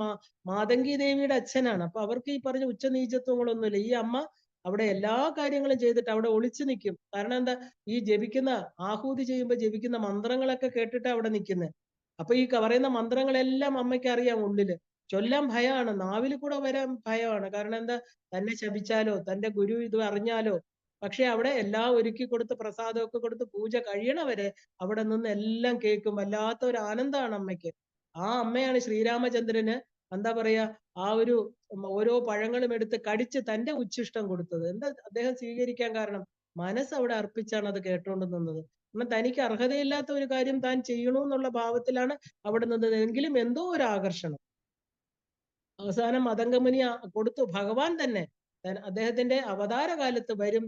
മാതംഗി ദേവിയുടെ അച്ഛനാണ്. അപ്പൊ അവർക്ക് ഈ പറഞ്ഞ ഉച്ചനീചത്വങ്ങളൊന്നുമില്ല. ഈ അമ്മ അവിടെ എല്ലാ കാര്യങ്ങളും ചെയ്തിട്ട് അവിടെ ഒളിച്ചു നിൽക്കും. കാരണം എന്താ? ഈ ജപിക്കുന്ന, ആഹൂതി ചെയ്യുമ്പോൾ ജപിക്കുന്ന മന്ത്രങ്ങളൊക്കെ കേട്ടിട്ട് അവിടെ നിൽക്കുന്നത്. അപ്പൊ ഈ പറയുന്ന മന്ത്രങ്ങളെല്ലാം അമ്മയ്ക്ക് അറിയാം ഉള്ളില്. ചൊല്ലാൻ ഭയമാണ്, നാവിൽ കൂടെ വരാൻ ഭയമാണ്. കാരണം എന്താ? തന്നെ ശപിച്ചാലോ, തന്റെ ഗുരു ഇത് അറിഞ്ഞാലോ. പക്ഷെ അവിടെ എല്ലാം ഒരുക്കി കൊടുത്ത് പ്രസാദമൊക്കെ കൊടുത്ത് പൂജ കഴിയണവരെ അവിടെ നിന്ന് എല്ലാം കേൾക്കും. വല്ലാത്ത ഒരു ആനന്ദമാണ് അമ്മയ്ക്ക്. ആ അമ്മയാണ് ശ്രീരാമചന്ദ്രന് എന്താ പറയാ, ആ ഒരു ഓരോ പഴങ്ങളും എടുത്ത് കടിച്ച് തന്റെ ഉച്ഛിഷ്ടം കൊടുത്തത്. എന്താ അദ്ദേഹം സ്വീകരിക്കാൻ കാരണം? മനസ്സ് അവിടെ അർപ്പിച്ചാണ് അത് കേട്ടോണ്ട് നിന്നത്. എന്നാൽ തനിക്ക് അർഹതയില്ലാത്ത ഒരു കാര്യം താൻ ചെയ്യണു എന്നുള്ള ഭാവത്തിലാണ് അവിടെ നിന്നത്. എങ്കിലും എന്തോ ഒരു ആകർഷണം. അവസാനം മതംഗമുനി കൊടുത്തു. ഭഗവാൻ തന്നെ അദ്ദേഹത്തിന്റെ അവതാര കാലത്ത് വരും,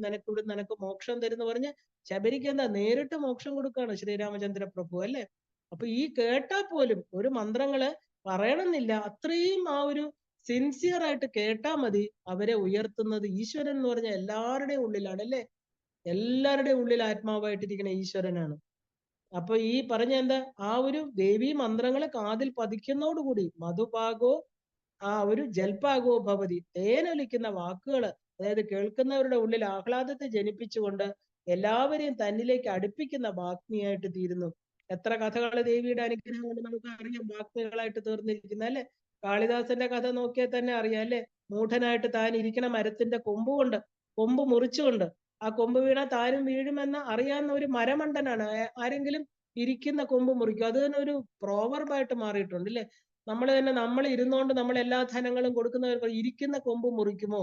നിനക്ക് മോക്ഷം തരുന്ന് പറഞ്ഞ് ശബരിക്ക് എന്താ നേരിട്ട് മോക്ഷം കൊടുക്കുകയാണ് ശ്രീരാമചന്ദ്ര പ്രഭു അല്ലെ. അപ്പൊ ഈ കേട്ടാ പോലും ഒരു മന്ത്രങ്ങള് പറയണമെന്നില്ല, അത്രയും ആ ഒരു സിൻസിയർ ആയിട്ട് കേട്ടാ മതി അവരെ ഉയർത്തുന്നത് ഈശ്വരൻ എന്ന് പറഞ്ഞ എല്ലാവരുടെയും ഉള്ളിലാണ് അല്ലെ. എല്ലാവരുടെയും ഉള്ളിൽ ആത്മാവായിട്ടിരിക്കുന്ന ഈശ്വരനാണ്. അപ്പൊ ഈ പറഞ്ഞ എന്താ? ആ ഒരു ദേവീ മന്ത്രങ്ങളെ കാതിൽ പതിക്കുന്നതോടുകൂടി മധുപാകോ ആ ഒരു ജൽപാകോ ഭവതി, തേനൊലിക്കുന്ന വാക്കുകൾ, അതായത് കേൾക്കുന്നവരുടെ ഉള്ളിൽ ആഹ്ലാദത്തെ ജനിപ്പിച്ചുകൊണ്ട് എല്ലാവരെയും തന്നിലേക്ക് അടുപ്പിക്കുന്ന വാഗ്മിയായിട്ട് തീരുന്നു. എത്ര കഥകൾ ദേവിയുടെ അനുഗ്രഹം കൊണ്ട് നമുക്ക് അറിയാം വാഗ്മികളായിട്ട് തീർന്നിരിക്കുന്ന അല്ലെ. കാളിദാസന്റെ കഥ നോക്കിയാൽ തന്നെ അറിയാം അല്ലെ. മൂഢനായിട്ട് താൻ ഇരിക്കുന്ന മരത്തിന്റെ കൊമ്പ് മുറിച്ചുകൊണ്ട്, ആ കൊമ്പ് വീണാൽ താനും വീഴുമെന്ന് അറിയാവുന്ന ഒരു മരമണ്ടനാണ്. ആരെങ്കിലും ഇരിക്കുന്ന കൊമ്പ് മുറിക്കും. അത് തന്നെ ഒരു പ്രോവർബായിട്ട് മാറിയിട്ടുണ്ട് അല്ലെ. നമ്മൾ ഇരുന്നുകൊണ്ട് നമ്മൾ എല്ലാ ധനങ്ങളും കൊടുക്കുന്നവർക്ക് ഇരിക്കുന്ന കൊമ്പ് മുറിക്കുമോ?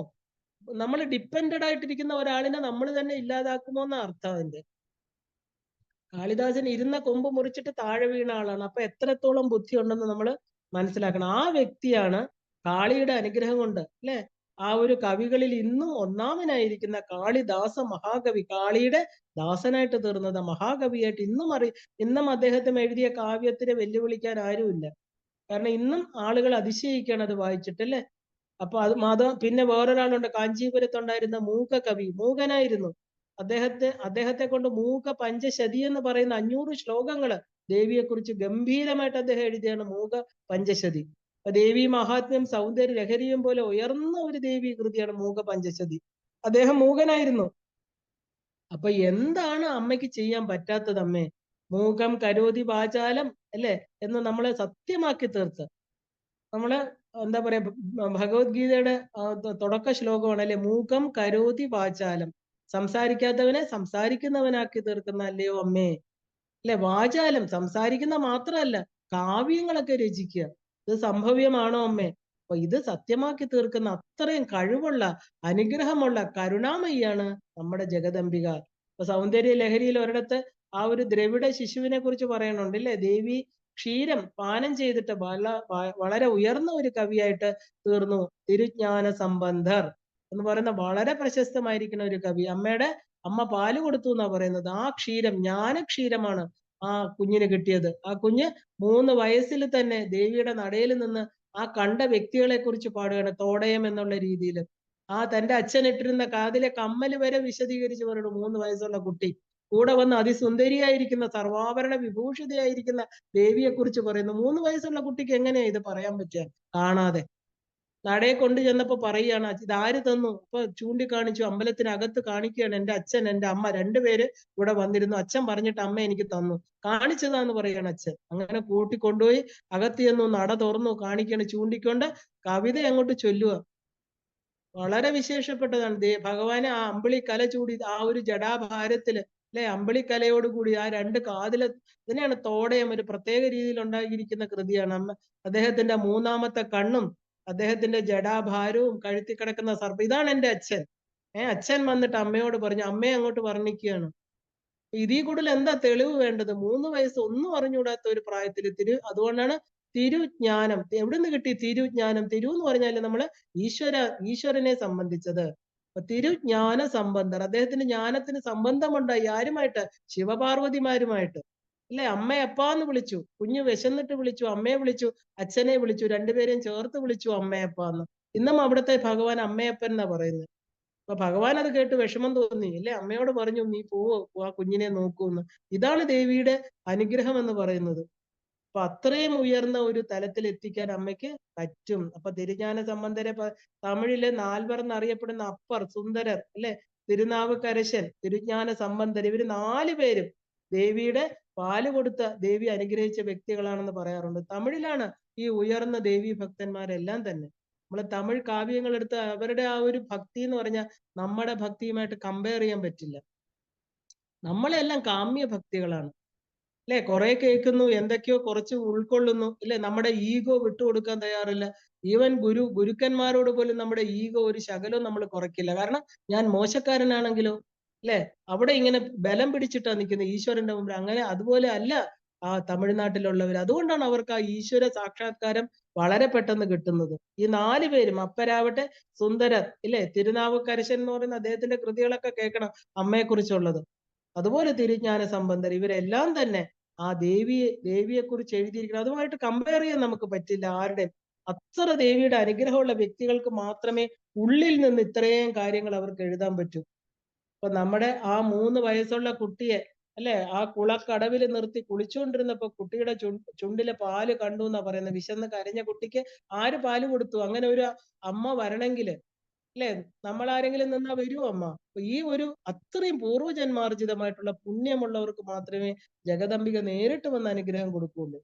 നമ്മൾ ഡിപ്പെൻഡഡ് ആയിട്ടിരിക്കുന്ന ഒരാളിനെ നമ്മൾ തന്നെ ഇല്ലാതാക്കുമോ എന്ന അർത്ഥം അതിന്റെ. കാളിദാസൻ ഇരുന്ന കൊമ്പ് മുറിച്ചിട്ട് താഴെ വീണ ആളാണ്. അപ്പൊ എത്രത്തോളം ബുദ്ധി ഉണ്ടെന്ന് നമ്മൾ മനസ്സിലാക്കണം. ആ വ്യക്തിയാണ് കാളിയുടെ അനുഗ്രഹം കൊണ്ട് അല്ലെ ആ ഒരു കവികളിൽ ഇന്നും ഒന്നാമനായിരിക്കുന്ന കാളിദാസ മഹാകവി, കാളിയുടെ ദാസനായിട്ട് തീർന്നത്, മഹാകവിയായിട്ട് ഇന്നും അദ്ദേഹത്തിന് എഴുതിയ കാവ്യത്തിനെ വെല്ലുവിളിക്കാൻ ആരുമില്ല. കാരണം ഇന്നും ആളുകൾ അതിശയിക്കാണ് അത് വായിച്ചിട്ടല്ലേ. അപ്പൊ അത് പിന്നെ വേറൊരാളുണ്ട്, കാഞ്ചീപുരത്തുണ്ടായിരുന്ന മൂക കവി, മൂകനായിരുന്നു. അദ്ദേഹത്തെ കൊണ്ട് മൂക പഞ്ചശതി എന്ന് പറയുന്ന 500 ശ്ലോകങ്ങള് ദേവിയെക്കുറിച്ച് ഗംഭീരമായിട്ട് അദ്ദേഹം എഴുതിയാണ് മൂക പഞ്ചശതി. അപ്പൊ ദേവി മഹാത്മ്യം, സൗന്ദര്യ ലഹരിയും പോലെ ഉയർന്ന ഒരു ദേവി കൃതിയാണ് മൂക പഞ്ചശതി. അദ്ദേഹം മൂകനായിരുന്നു. അപ്പൊ എന്താണ് അമ്മയ്ക്ക് ചെയ്യാൻ പറ്റാത്തത്? അമ്മേ മൂകം കരോതി വാചാലം അല്ലെ എന്ന് നമ്മളെ സത്യമാക്കി തീർത്ത്. നമ്മള് എന്താ പറയാ, ഭഗവത്ഗീതയുടെ തുടക്ക ശ്ലോകമാണ് അല്ലെ, മൂകം കരോതി വാചാലം, സംസാരിക്കാത്തവനെ സംസാരിക്കുന്നവനാക്കി തീർക്കുന്ന അല്ലയോ അമ്മേ. അല്ലെ, വാചാലം സംസാരിക്കുന്ന മാത്രമല്ല, കാവ്യങ്ങളൊക്കെ രചിക്കുക. ഇത് സംഭവ്യമാണോ അമ്മേ? അപ്പൊ ഇത് സത്യമാക്കി തീർക്കുന്ന അത്രയും കഴിവുള്ള, അനുഗ്രഹമുള്ള കരുണാമയിയാണ് നമ്മുടെ ജഗദംബിക. ഇപ്പൊ സൗന്ദര്യ ലഹരിയിൽ ഒരിടത്ത് ആ ഒരു ദ്രവിഡ ശിശുവിനെ കുറിച്ച് പറയണുണ്ട് അല്ലെ, ദേവി ക്ഷീരം പാനം ചെയ്തിട്ട് വളരെ ഉയർന്ന ഒരു കവിയായിട്ട് തീർന്നു. തിരുജ്ഞാന സംബന്ധർ എന്ന് പറയുന്ന വളരെ പ്രശസ്തമായിരിക്കുന്ന ഒരു കവി. അമ്മ പാല് കൊടുത്തു എന്നാ പറയുന്നത്. ആ ക്ഷീരം ജ്ഞാനക്ഷീരമാണ് ആ കുഞ്ഞിന് കിട്ടിയത്. ആ കുഞ്ഞ് 3 വയസ്സിൽ തന്നെ ദേവിയുടെ നടയിൽ നിന്ന് ആ കണ്ട വ്യക്തികളെ കുറിച്ച് പാടുകയാണ്, തോടയം എന്നുള്ള രീതിയിൽ. ആ തന്റെ അച്ഛൻ ഇട്ടിരുന്ന കാതിലെ കമ്മല് വരെ വിശദീകരിച്ച് പറയുന്നു 3 വയസ്സുള്ള കുട്ടി. കൂടെ വന്ന് അതിസുന്ദരിയായിരിക്കുന്ന, സർവാഭരണ വിഭൂഷിതയായിരിക്കുന്ന ദേവിയെ കുറിച്ച് പറയുന്നു. 3 വയസ്സുള്ള കുട്ടിക്ക് എങ്ങനെയാ ഇത് പറയാൻ പറ്റുക കാണാതെ? നടയെ കൊണ്ട് ചെന്നപ്പോ പറയുകയാണ്, ഇതാര് തന്നു? അപ്പൊ ചൂണ്ടിക്കാണിച്ചു, അമ്പലത്തിനകത്ത് കാണിക്കുകയാണ്, എന്റെ അച്ഛൻ എന്റെ അമ്മ രണ്ടുപേര് ഇവിടെ വന്നിരുന്നു, അച്ഛൻ പറഞ്ഞിട്ട് അമ്മ എനിക്ക് തന്നു, കാണിച്ചതാന്ന് പറയാണ് അച്ഛൻ. അങ്ങനെ കൂട്ടിക്കൊണ്ടുപോയി അകത്ത് ചെന്നു, നട തുറന്നു, കാണിക്കാണ്, ചൂണ്ടിക്കൊണ്ട് കവിത അങ്ങോട്ട് ചൊല്ലുക. വളരെ വിശേഷപ്പെട്ടതാണ്. ഭഗവാനെ ആ അമ്പിളി കല ചൂടി ആ ഒരു ജടാഭാരത്തില് അല്ലെ, അമ്പിളി കലയോടുകൂടി ആ 2 കാതില്, ഇതിനെയാണ് തോടയം, ഒരു പ്രത്യേക രീതിയിൽ ഉണ്ടാക്കിയിരിക്കുന്ന കൃതിയാണ്. അദ്ദേഹത്തിന്റെ 3ാമത്തെ കണ്ണും അദ്ദേഹത്തിന്റെ ജടാഭാരവും കഴുത്തി കിടക്കുന്ന സർപ്പം, ഇതാണ് എന്റെ അച്ഛൻ. അച്ഛൻ വന്നിട്ട് അമ്മയോട് പറഞ്ഞു, അമ്മയെ അങ്ങോട്ട് വർണ്ണിക്കുകയാണ്. ഇതിൽ കൂടുതൽ എന്താ തെളിവ് വേണ്ടത്? 3 വയസ്സ് ഒന്നും അറിഞ്ഞുകൂടാത്ത ഒരു പ്രായത്തിൽ അതുകൊണ്ടാണ് തിരുജ്ഞാനം. എവിടുന്ന് കിട്ടി തിരുജ്ഞാനം? തിരു എന്ന് പറഞ്ഞാല് നമ്മള് ഈശ്വരനെ സംബന്ധിച്ചത്. അപ്പൊ തിരുജ്ഞാന സംബന്ധർ, അദ്ദേഹത്തിന് ജ്ഞാനത്തിന് സംബന്ധമുണ്ടായി. ആരുമായിട്ട്? ശിവപാർവതിമാരുമായിട്ട് അല്ലെ. അമ്മയപ്പാന്ന് വിളിച്ചു, കുഞ്ഞു വിശന്നിട്ട് വിളിച്ചു, അമ്മയെ വിളിച്ചു, അച്ഛനെ വിളിച്ചു, രണ്ടുപേരെയും ചേർത്ത് വിളിച്ചു അമ്മയപ്പാന്ന്. ഇന്നും അവിടുത്തെ ഭഗവാൻ അമ്മയപ്പൻ എന്നാ പറയുന്നത്. അപ്പൊ ഭഗവാൻ അത് കേട്ട് വിഷമം തോന്നി അല്ലെ, അമ്മയോട് പറഞ്ഞു, നീ പോവോ, ആ കുഞ്ഞിനെ നോക്കൂന്ന്. ഇതാണ് ദേവിയുടെ അനുഗ്രഹം എന്ന് പറയുന്നത്. അപ്പൊ അത്രയും ഉയർന്ന ഒരു തലത്തിൽ എത്തിക്കാൻ അമ്മയ്ക്ക് പറ്റും. അപ്പൊ തിരുജ്ഞാന സംബന്ധരെ തമിഴില് 4 എന്നറിയപ്പെടുന്ന അപ്പർ, സുന്ദരർ അല്ലെ, തിരുനാവുക്കരശൻ, തിരുജ്ഞാന സംബന്ധർ, ഇവര് 4 പേരും ദേവിയുടെ പാല് കൊടുത്ത, ദേവി അനുഗ്രഹിച്ച വ്യക്തികളാണെന്ന് പറയാറുണ്ട്. തമിഴിലാണ് ഈ ഉയർന്ന ദേവി ഭക്തന്മാരെല്ലാം തന്നെ. നമ്മൾ തമിഴ് കാവ്യങ്ങൾ എടുത്ത് അവരുടെ ആ ഒരു ഭക്തി എന്ന് പറഞ്ഞാൽ നമ്മുടെ ഭക്തിയുമായിട്ട് കമ്പയർ ചെയ്യാൻ പറ്റില്ല. നമ്മളെല്ലാം കാമ്യ ഭക്തികളാണ് അല്ലെ. കുറെ കേൾക്കുന്നു, എന്തൊക്കെയോ കുറച്ച് ഉൾക്കൊള്ളുന്നു ഇല്ലെ, നമ്മുടെ ഈഗോ വിട്ടുകൊടുക്കാൻ തയ്യാറില്ല. ഈവൻ ഗുരുക്കന്മാരോട് പോലും നമ്മുടെ ഈഗോ ഒരു ശകലവും നമ്മൾ കുറയ്ക്കില്ല. കാരണം ഞാൻ മോശക്കാരനാണെങ്കിലോ അല്ലെ, അവിടെ ഇങ്ങനെ ബലം പിടിച്ചിട്ടാ നിൽക്കുന്നത് ഈശ്വരന്റെ മുമ്പിൽ. അങ്ങനെ അതുപോലെ അല്ല ആ തമിഴ്നാട്ടിലുള്ളവർ. അതുകൊണ്ടാണ് അവർക്ക് ആ ഈശ്വര സാക്ഷാത്കാരം വളരെ പെട്ടെന്ന് കിട്ടുന്നത്. ഈ 4 പേരും, അപ്പരാവട്ടെ, സുന്ദരർ ഇല്ലേ, തിരുനാവുക്കരശൻ എന്ന് പറയുന്ന അദ്ദേഹത്തിന്റെ കൃതികളൊക്കെ കേൾക്കണം അമ്മയെ കുറിച്ചുള്ളത്. അതുപോലെ തിരുജ്ഞാന സംബന്ധർ, ഇവരെല്ലാം തന്നെ ആ ദേവിയെ കുറിച്ച് എഴുതിയിരിക്കുന്നത്. അതുമായിട്ട് കമ്പയർ ചെയ്യാൻ നമുക്ക് പറ്റില്ല ആരുടെയും. അത്ര ദേവിയുടെ അനുഗ്രഹമുള്ള വ്യക്തികൾക്ക് മാത്രമേ ഉള്ളിൽ നിന്ന് ഇത്രയും കാര്യങ്ങൾ അവർക്ക് എഴുതാൻ പറ്റൂ. അപ്പൊ നമ്മുടെ ആ 3 വയസ്സുള്ള കുട്ടിയെ അല്ലെ, ആ കുളക്കടവിൽ നിർത്തി കുളിച്ചുകൊണ്ടിരുന്നപ്പോ കുട്ടിയുടെ ചുണ്ടിലെ പാല് കണ്ടു എന്നാ പറയുന്നത്. വിശന്ന് കരഞ്ഞ കുട്ടിക്ക് ആര് പാല് കൊടുത്തു? അങ്ങനെ ഒരു അമ്മ വരണമെങ്കിൽ അല്ലെ, നമ്മൾ ആരെങ്കിലും നിന്നാ വരുമോ അമ്മ? അപ്പൊ ഈ ഒരു അത്രയും പൂർവ്വജന്മാർജിതമായിട്ടുള്ള പുണ്യമുള്ളവർക്ക് മാത്രമേ ജഗദംബിക നേരിട്ട് വന്ന് അനുഗ്രഹം കൊടുക്കുള്ളൂ.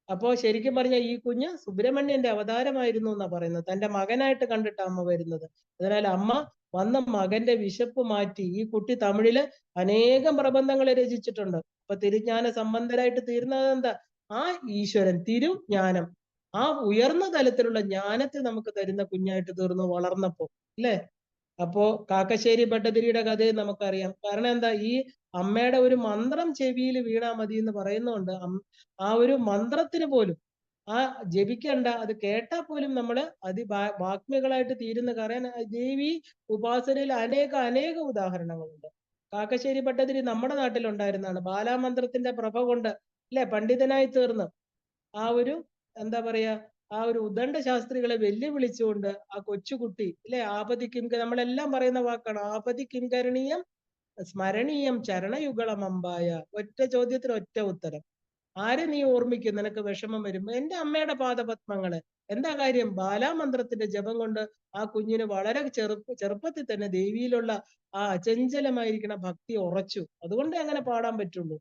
അപ്പോ ശരിക്കും പറഞ്ഞാൽ ഈ കുഞ്ഞ് സുബ്രഹ്മണ്യന്റെ അവതാരമായിരുന്നു എന്നാ പറയുന്നത്. തന്റെ മകനായിട്ട് കണ്ടിട്ട് അമ്മ വരുന്നത്. അതിനാൽ അമ്മ വന്ന മകന്റെ വിശപ്പ് മാറ്റി. ഈ കുട്ടി തമിഴില് അനേകം പ്രബന്ധങ്ങൾ രചിച്ചിട്ടുണ്ട്. അപ്പൊ തിരുജ്ഞാന സംബന്ധരായിട്ട് തീർന്നത് എന്താ? ആ ഈശ്വരൻ തിരുജ്ഞാനം, ആ ഉയർന്ന തലത്തിലുള്ള ജ്ഞാനത്തെ നമുക്ക് തരുന്ന കുഞ്ഞായിട്ട് തീർന്നു വളർന്നപ്പോ അല്ലെ. അപ്പോ കാക്കശ്ശേരി ഭട്ടതിരിയുടെ കഥയും നമുക്കറിയാം. കാരണം എന്താ, ഈ അമ്മയുടെ ഒരു മന്ത്രം ചെവിയിൽ വീണാ മതി എന്ന് പറയുന്നതുകൊണ്ട് ആ ഒരു മന്ത്രത്തിന് പോലും ആ ജപിക്കണ്ട, അത് കേട്ടാൽ പോലും നമ്മള് വാഗ്മികളായിട്ട് തീരുന്ന പറയാൻ ദേവി ഉപാസനയിൽ അനേക ഉദാഹരണങ്ങളുണ്ട്. കാക്കശ്ശേരി ഭട്ടതിരി നമ്മുടെ നാട്ടിലുണ്ടായിരുന്നതാണ്. ബാലാമന്ത്രത്തിന്റെ പ്രഭ കൊണ്ട് അല്ലെ പണ്ഡിതനായി തീർന്ന് ആ ഒരു എന്താ പറയാ ആ ഒരു ഉദണ്ഡ ശാസ്ത്രികളെ വെല്ലുവിളിച്ചുകൊണ്ട് ആ കൊച്ചുകുട്ടി അല്ലെ ആപതി നമ്മളെല്ലാം പറയുന്ന വാക്കാണ് ആപതി കിംകരണീയം സ്മരണീയം ചരണയുഗളം അമ്പായ. ഒറ്റ ചോദ്യത്തിന് ഒറ്റ ഉത്തരം. ആരെ നീ ഓർമ്മിക്കും നിനക്ക് വിഷമം വരുമ്പോ? എന്റെ അമ്മയുടെ പാദപത്മങ്ങള്. എന്താ കാര്യം? ബാലാമന്ത്രത്തിന്റെ ജപം കൊണ്ട് ആ കുഞ്ഞിന് വളരെ ചെറുപ്പത്തിൽ തന്നെ ദേവിയിലുള്ള ആ അചഞ്ചലമായിരിക്കുന്ന ഭക്തി ഉറച്ചു. അതുകൊണ്ടേ അങ്ങനെ പാടാൻ പറ്റുള്ളൂ.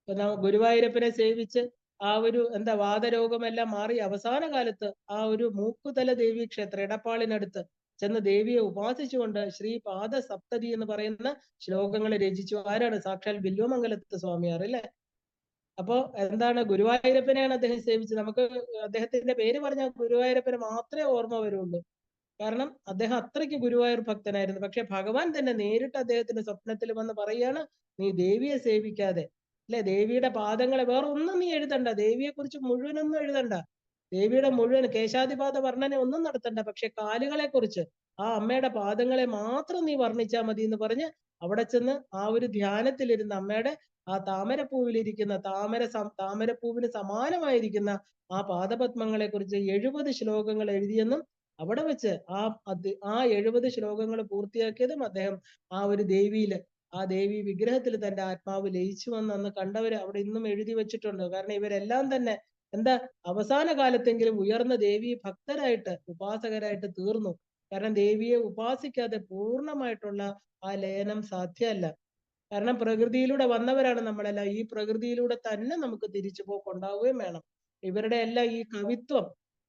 ഇപ്പൊ ഗുരുവായൂരപ്പനെ സേവിച്ച് ആ ഒരു എന്താ വാദരോഗമെല്ലാം മാറി അവസാന കാലത്ത് ആ ഒരു മൂക്കുതല ദേവി ക്ഷേത്രം എടപ്പാളിനടുത്ത് ചെന്ന് ദേവിയെ ഉപാസിച്ചുകൊണ്ട് ശ്രീ പാദ സപ്തതി എന്ന് പറയുന്ന ശ്ലോകങ്ങൾ രചിച്ചു. ആരാണ്? സാക്ഷാൽ ബില്വമംഗലത്ത് സ്വാമിയാർ അല്ലേ. അപ്പോ എന്താണ്, ഗുരുവായൂരപ്പനെയാണ് അദ്ദേഹം സേവിച്ചത്. നമുക്ക് അദ്ദേഹത്തിന്റെ പേര് പറഞ്ഞാൽ ഗുരുവായൂരപ്പനെ മാത്രമേ ഓർമ്മ വരുള്ളൂ. കാരണം അദ്ദേഹം അത്രയ്ക്ക് ഗുരുവായൂർ ഭക്തനായിരുന്നു. പക്ഷെ ഭഗവാൻ തന്നെ നേരിട്ട് അദ്ദേഹത്തിന്റെ സ്വപ്നത്തിൽ വന്ന് പറയാണ്, നീ ദേവിയെ സേവിക്കാതെ അല്ലെ, ദേവിയുടെ പാദങ്ങളെ വേറെ ഒന്നും നീ എഴുതണ്ട, ദേവിയെ കുറിച്ച് മുഴുവനൊന്നും എഴുതണ്ട, ദേവിയുടെ മുഴുവൻ കേശാദിപാത വർണ്ണന ഒന്നും നടത്തണ്ട, പക്ഷെ കാലുകളെ കുറിച്ച് ആ അമ്മയുടെ പാദങ്ങളെ മാത്രം നീ വർണ്ണിച്ചാൽ മതി എന്ന് പറഞ്ഞ് അവിടെ ചെന്ന് ആ ഒരു ധ്യാനത്തിലിരുന്ന അമ്മയുടെ ആ താമരപ്പൂവിലിരിക്കുന്ന താമരപ്പൂവിന് സമാനമായിരിക്കുന്ന ആ പാദപത്മങ്ങളെ കുറിച്ച് 70 ശ്ലോകങ്ങൾ എഴുതിയെന്നും അവിടെ വെച്ച് ആ 70 ശ്ലോകങ്ങൾ പൂർത്തിയാക്കിയതും അദ്ദേഹം ആ ഒരു ദേവിയില് ആ ദേവി വിഗ്രഹത്തിൽ തന്റെ ആത്മാവ് ലയിച്ചു വന്ന് അന്ന് കണ്ടവര് അവിടെ ഇന്നും എഴുതി വെച്ചിട്ടുണ്ട്. കാരണം ഇവരെല്ലാം തന്നെ എന്താ അവസാന കാലത്തെങ്കിലും ഉയർന്ന ദേവി ഭക്തരായിട്ട് ഉപാസകരായിട്ട് തീർന്നു. കാരണം ദേവിയെ ഉപാസിക്കാതെ പൂർണ്ണമായിട്ടുള്ള ആ ലയനം സാധ്യമല്ല. കാരണം പ്രകൃതിയിലൂടെ വന്നവരാണ് നമ്മളെല്ലാം. ഈ പ്രകൃതിയിലൂടെ തന്നെ നമുക്ക് തിരിച്ചു പോക്കുണ്ടാവുകയും വേണം. ഇവരുടെ എല്ലാം ഈ കവിത്വം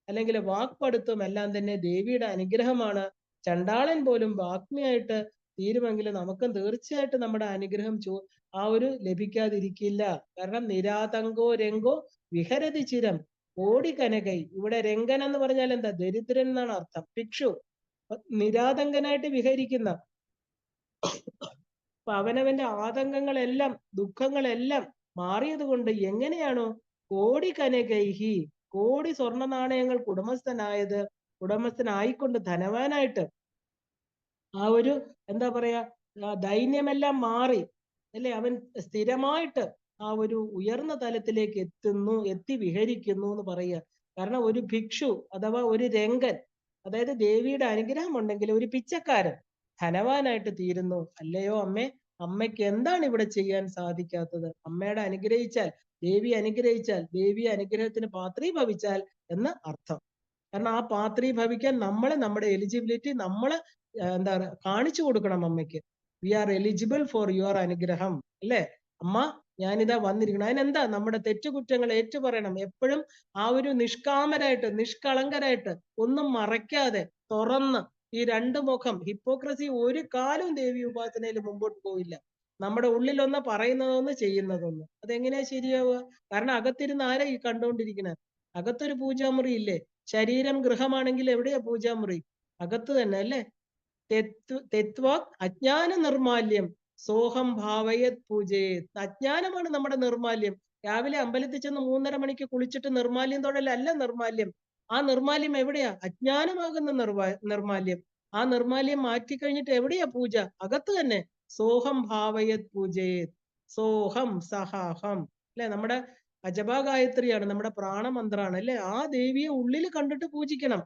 അല്ലെങ്കിൽ വാക്പടുത്വം എല്ലാം തന്നെ ദേവിയുടെ അനുഗ്രഹമാണ്. ചണ്ടാളൻ പോലും വാഗ്മിയായിട്ട് തീരുമെങ്കിൽ നമുക്കും തീർച്ചയായിട്ടും നമ്മുടെ അനുഗ്രഹം ആ ഒരു ലഭിക്കാതിരിക്കില്ല. കാരണം നിരാതങ്കോ രംഗോ വിഹരതി ചിരം കോടി കനകൈ. ഇവിടെ രംഗൻ എന്ന് പറഞ്ഞാൽ എന്താ? ദരിദ്രൻ എന്നാണ് അർത്ഥം. ഭിക്ഷു നിരാതങ്കനായിട്ട് വിഹരിക്കുന്ന, അപ്പൊ അവനവന്റെ ആതങ്കങ്ങളെല്ലാം ദുഃഖങ്ങളെല്ലാം മാറിയത് കൊണ്ട് എങ്ങനെയാണോ കോടി കനകൈഹി കോടി സ്വർണ്ണ നാണയങ്ങൾ ഉടമസ്ഥനായിക്കൊണ്ട് ധനവാനായിട്ട് ആ ഒരു എന്താ പറയാ ദൈന്യമെല്ലാം മാറി അല്ലെ, അവൻ സ്ഥിരമായിട്ട് ആ ഒരു ഉയർന്ന തലത്തിലേക്ക് എത്തി വിഹരിക്കുന്നു എന്ന് പറയുക. കാരണം ഒരു ഭിക്ഷു അഥവാ ഒരു രംഗൻ, അതായത് ദേവിയുടെ അനുഗ്രഹം ഉണ്ടെങ്കിൽ ഒരു പിച്ചക്കാരൻ ധനവാനായിട്ട് തീരുന്നു. അല്ലയോ അമ്മേ, അമ്മയ്ക്ക് എന്താണ് ഇവിടെ ചെയ്യാൻ സാധിക്കാത്തത്? അമ്മയുടെ ദേവി അനുഗ്രഹിച്ചാൽ, ദേവി അനുഗ്രഹത്തിന് പാത്രീഭവിച്ചാൽ എന്ന് അർത്ഥം. കാരണം ആ പാത്രീഭവിക്കാൻ നമ്മുടെ എലിജിബിലിറ്റി എന്താ കാണിച്ചു കൊടുക്കണം അമ്മയ്ക്ക്. We are eligible for your അനുഗ്രഹം അല്ലെ. അമ്മ ഞാനിതാ വന്നിരിക്കണം. അതിനെന്താ? നമ്മുടെ തെറ്റുകുറ്റങ്ങൾ ഏറ്റുപറയണം. എപ്പോഴും ആ ഒരു നിഷ്കാമരായിട്ട് നിഷ്കളങ്കരായിട്ട് ഒന്നും മറയ്ക്കാതെ തുറന്ന് ഈ രണ്ട് മുഖം, ഹിപ്പോക്രസി ഒരു കാലവും ദേവി ഉപാസനയിൽ മുമ്പോട്ട് പോവില്ല. നമ്മുടെ ഉള്ളിലൊന്ന് പറയുന്നതൊന്ന് ചെയ്യുന്നതൊന്ന്. അതെങ്ങനെയാ ശരിയാവുക? കാരണം അകത്തിരുന്ന് ആരാ ഈ കണ്ടുകൊണ്ടിരിക്കുന്നത്? അകത്തൊരു പൂജാമുറി ഇല്ലേ? ശരീരം ഗൃഹമാണെങ്കിൽ എവിടെയാ പൂജാമുറി? അകത്ത് തന്നെ അല്ലേ. തെത്വാക് അജ്ഞാന നിർമാല്യം സോഹം ഭാവയത് പൂജയെ. അജ്ഞാനമാണ് നമ്മുടെ നിർമാല്യം. രാവിലെ അമ്പലത്തിൽ ചെന്ന് 3:30 മണിക്ക് കുളിച്ചിട്ട് നിർമാല്യം തൊഴലല്ല നിർമാല്യം. ആ നിർമാല്യം എവിടെയാ? അജ്ഞാനമാകുന്ന നിർമാല്യം. ആ നിർമാല്യം മാറ്റിക്കഴിഞ്ഞിട്ട് എവിടെയാ പൂജ? അകത്ത് തന്നെ. സോഹം ഭാവയത് പൂജയെ. സോഹം സഹാഹം അല്ലെ, നമ്മുടെ അജപാ ഗായത്രിയാണ്, നമ്മുടെ പ്രാണമന്ത്രാണ് അല്ലെ. ആ ദേവിയെ ഉള്ളിൽ കണ്ടിട്ട് പൂജിക്കണം.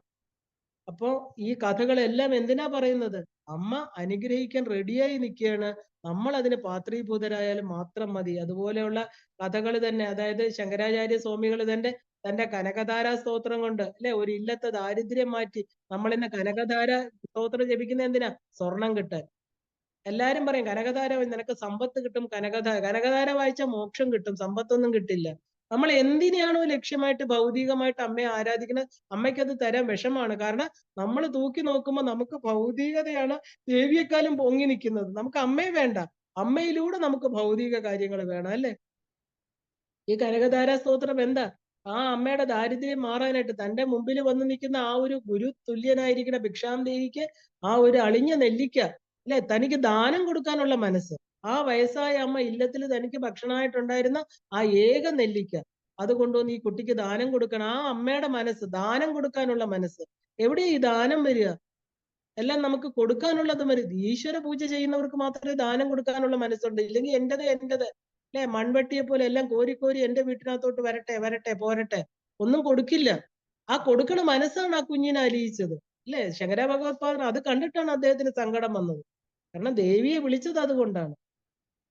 അപ്പോ ഈ കഥകളെല്ലാം എന്തിനാ പറയുന്നത്? അമ്മ അനുഗ്രഹിക്കാൻ റെഡിയായി നിൽക്കുകയാണ്. നമ്മൾ അതിന് പാത്രീഭൂതരായാലും മാത്രം മതി. അതുപോലെയുള്ള കഥകൾ തന്നെ, അതായത് ശങ്കരാചാര്യ സ്വാമികൾ തന്റെ കനകധാരാ സ്തോത്രം കൊണ്ട് അല്ലെ ഒരു ഇല്ലത്തെ ദാരിദ്ര്യം മാറ്റി. നമ്മൾ ഇന്ന് കനകധാര സ്തോത്രം ജപിക്കുന്ന എന്തിനാ? സ്വർണം കിട്ടാൻ. എല്ലാരും പറയും കനകധാര നിനക്ക് സമ്പത്ത് കിട്ടും, കനകധാര വായിച്ചാൽ മോക്ഷം കിട്ടും, സമ്പത്തൊന്നും കിട്ടില്ല. നമ്മൾ എന്തിനാണോ ലക്ഷ്യമായിട്ട് ഭൗതികമായിട്ട് അമ്മയെ ആരാധിക്കുന്നത്, അമ്മയ്ക്ക് അത് തരാൻ വിഷമാണ്. കാരണം നമ്മൾ തൂക്കി നോക്കുമ്പോൾ നമുക്ക് ഭൗതികതയാണ് ദേവിയെക്കാളും പൊങ്ങി നിൽക്കുന്നത്. നമുക്ക് അമ്മയെ വേണ്ട, അമ്മയിലൂടെ നമുക്ക് ഭൗതിക കാര്യങ്ങൾ വേണം അല്ലെ. ഈ കനകധാരാ സ്തോത്രം എന്താ? ആ അമ്മയുടെ ദാരിദ്ര്യം മാറാനായിട്ട് തന്റെ മുമ്പിൽ വന്ന് നിൽക്കുന്ന ആ ഒരു ഗുരു തുല്യനായിരിക്കുന്ന ഭിക്ഷാന്തേഹിക്ക് ആ ഒരു അളിഞ്ഞ നെല്ലിക്ക അല്ലെ, തനിക്ക് ദാനം കൊടുക്കാനുള്ള മനസ്സ്. ആ വയസ്സായ അമ്മ ഇല്ലത്തിൽ തനിക്ക് ഭക്ഷണമായിട്ടുണ്ടായിരുന്ന ആ ഏക നെല്ലിക്ക അത് കൊണ്ടുവന്ന് ഈ കുട്ടിക്ക് ദാനം കൊടുക്കണം. ആ അമ്മയുടെ മനസ്സ്, ദാനം കൊടുക്കാനുള്ള മനസ്സ്. എവിടെയാ ഈ ദാനം വരിക? എല്ലാം നമുക്ക് കൊടുക്കാനുള്ളത് വരും. ഈശ്വര പൂജ ചെയ്യുന്നവർക്ക് മാത്രമേ ദാനം കൊടുക്കാനുള്ള മനസ്സുണ്ട്. ഇല്ലെങ്കിൽ എന്റേത് എന്റേത് അല്ലെ, മൺവെട്ടിയെ പോലെ എല്ലാം കോരി കോരി എന്റെ വീട്ടിനകത്തോട്ട് വരട്ടെ വരട്ടെ പോരട്ടെ, ഒന്നും കൊടുക്കില്ല. ആ കൊടുക്കണ മനസ്സാണ് ആ കുഞ്ഞിനെ അലിയിച്ചത് അല്ലെ. ശങ്കര ഭഗവത്പാദൻ അത് കണ്ടിട്ടാണ് അദ്ദേഹത്തിന് സങ്കടം വന്നത്. കാരണം ദേവിയെ വിളിച്ചത് അതുകൊണ്ടാണ്.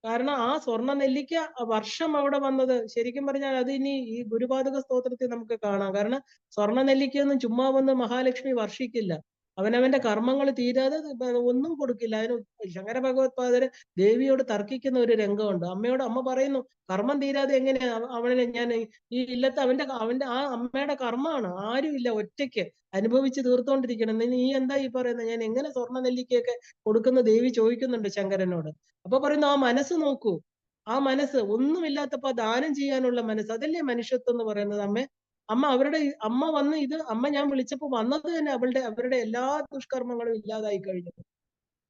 കാരണം ആ സ്വർണ്ണ നെല്ലിക്ക വർഷം അവിടെ വന്നത് ശരിക്കും പറഞ്ഞാൽ അത് ഇനി ഈ ഗുരുപാദക സ്തോത്രത്തിൽ നമുക്ക് കാണാം. കാരണം സ്വർണ്ണ നെല്ലിക്കയൊന്നും ചുമ്മാ വന്ന് മഹാലക്ഷ്മി വർഷിക്കില്ല. അവനവന്റെ കർമ്മങ്ങൾ തീരാതെ ഒന്നും കൊടുക്കില്ല. അതിന് ശങ്കര ഭഗവത്പാദര് ദേവിയോട് തർക്കിക്കുന്ന ഒരു രംഗമുണ്ട്. അമ്മയോട് അമ്മ പറയുന്നു, കർമ്മം തീരാതെ എങ്ങനെയാ അവനെ ഞാൻ ഈ ഇല്ലത്ത് അവന്റെ അവന്റെ ആ അമ്മയുടെ കർമ്മമാണ്, ആരും ഇല്ല, ഒറ്റയ്ക്ക് അനുഭവിച്ച് തീർത്തോണ്ടിരിക്കണം. നീ എന്താ ഈ പറയുന്നത്, ഞാൻ എങ്ങനെ സ്വർണ്ണ നെല്ലിക്കയൊക്കെ കൊടുക്കുന്ന ദേവി ചോദിക്കുന്നുണ്ട് ശങ്കരനോട്. അപ്പൊ പറയുന്നു, ആ മനസ്സ് നോക്കൂ, ആ മനസ്സ് ഒന്നുമില്ലാത്തപ്പോ ദാനം ചെയ്യാനുള്ള മനസ്സ്, അതല്ലേ മനുഷ്യത്വം എന്ന് പറയുന്നത്. അമ്മ അമ്മ വന്ന് അമ്മ ഞാൻ വിളിച്ചപ്പോ വന്നത് തന്നെ അവരുടെ എല്ലാ ദുഷ്കർമ്മങ്ങളും ഇല്ലാതായി കഴിഞ്ഞു.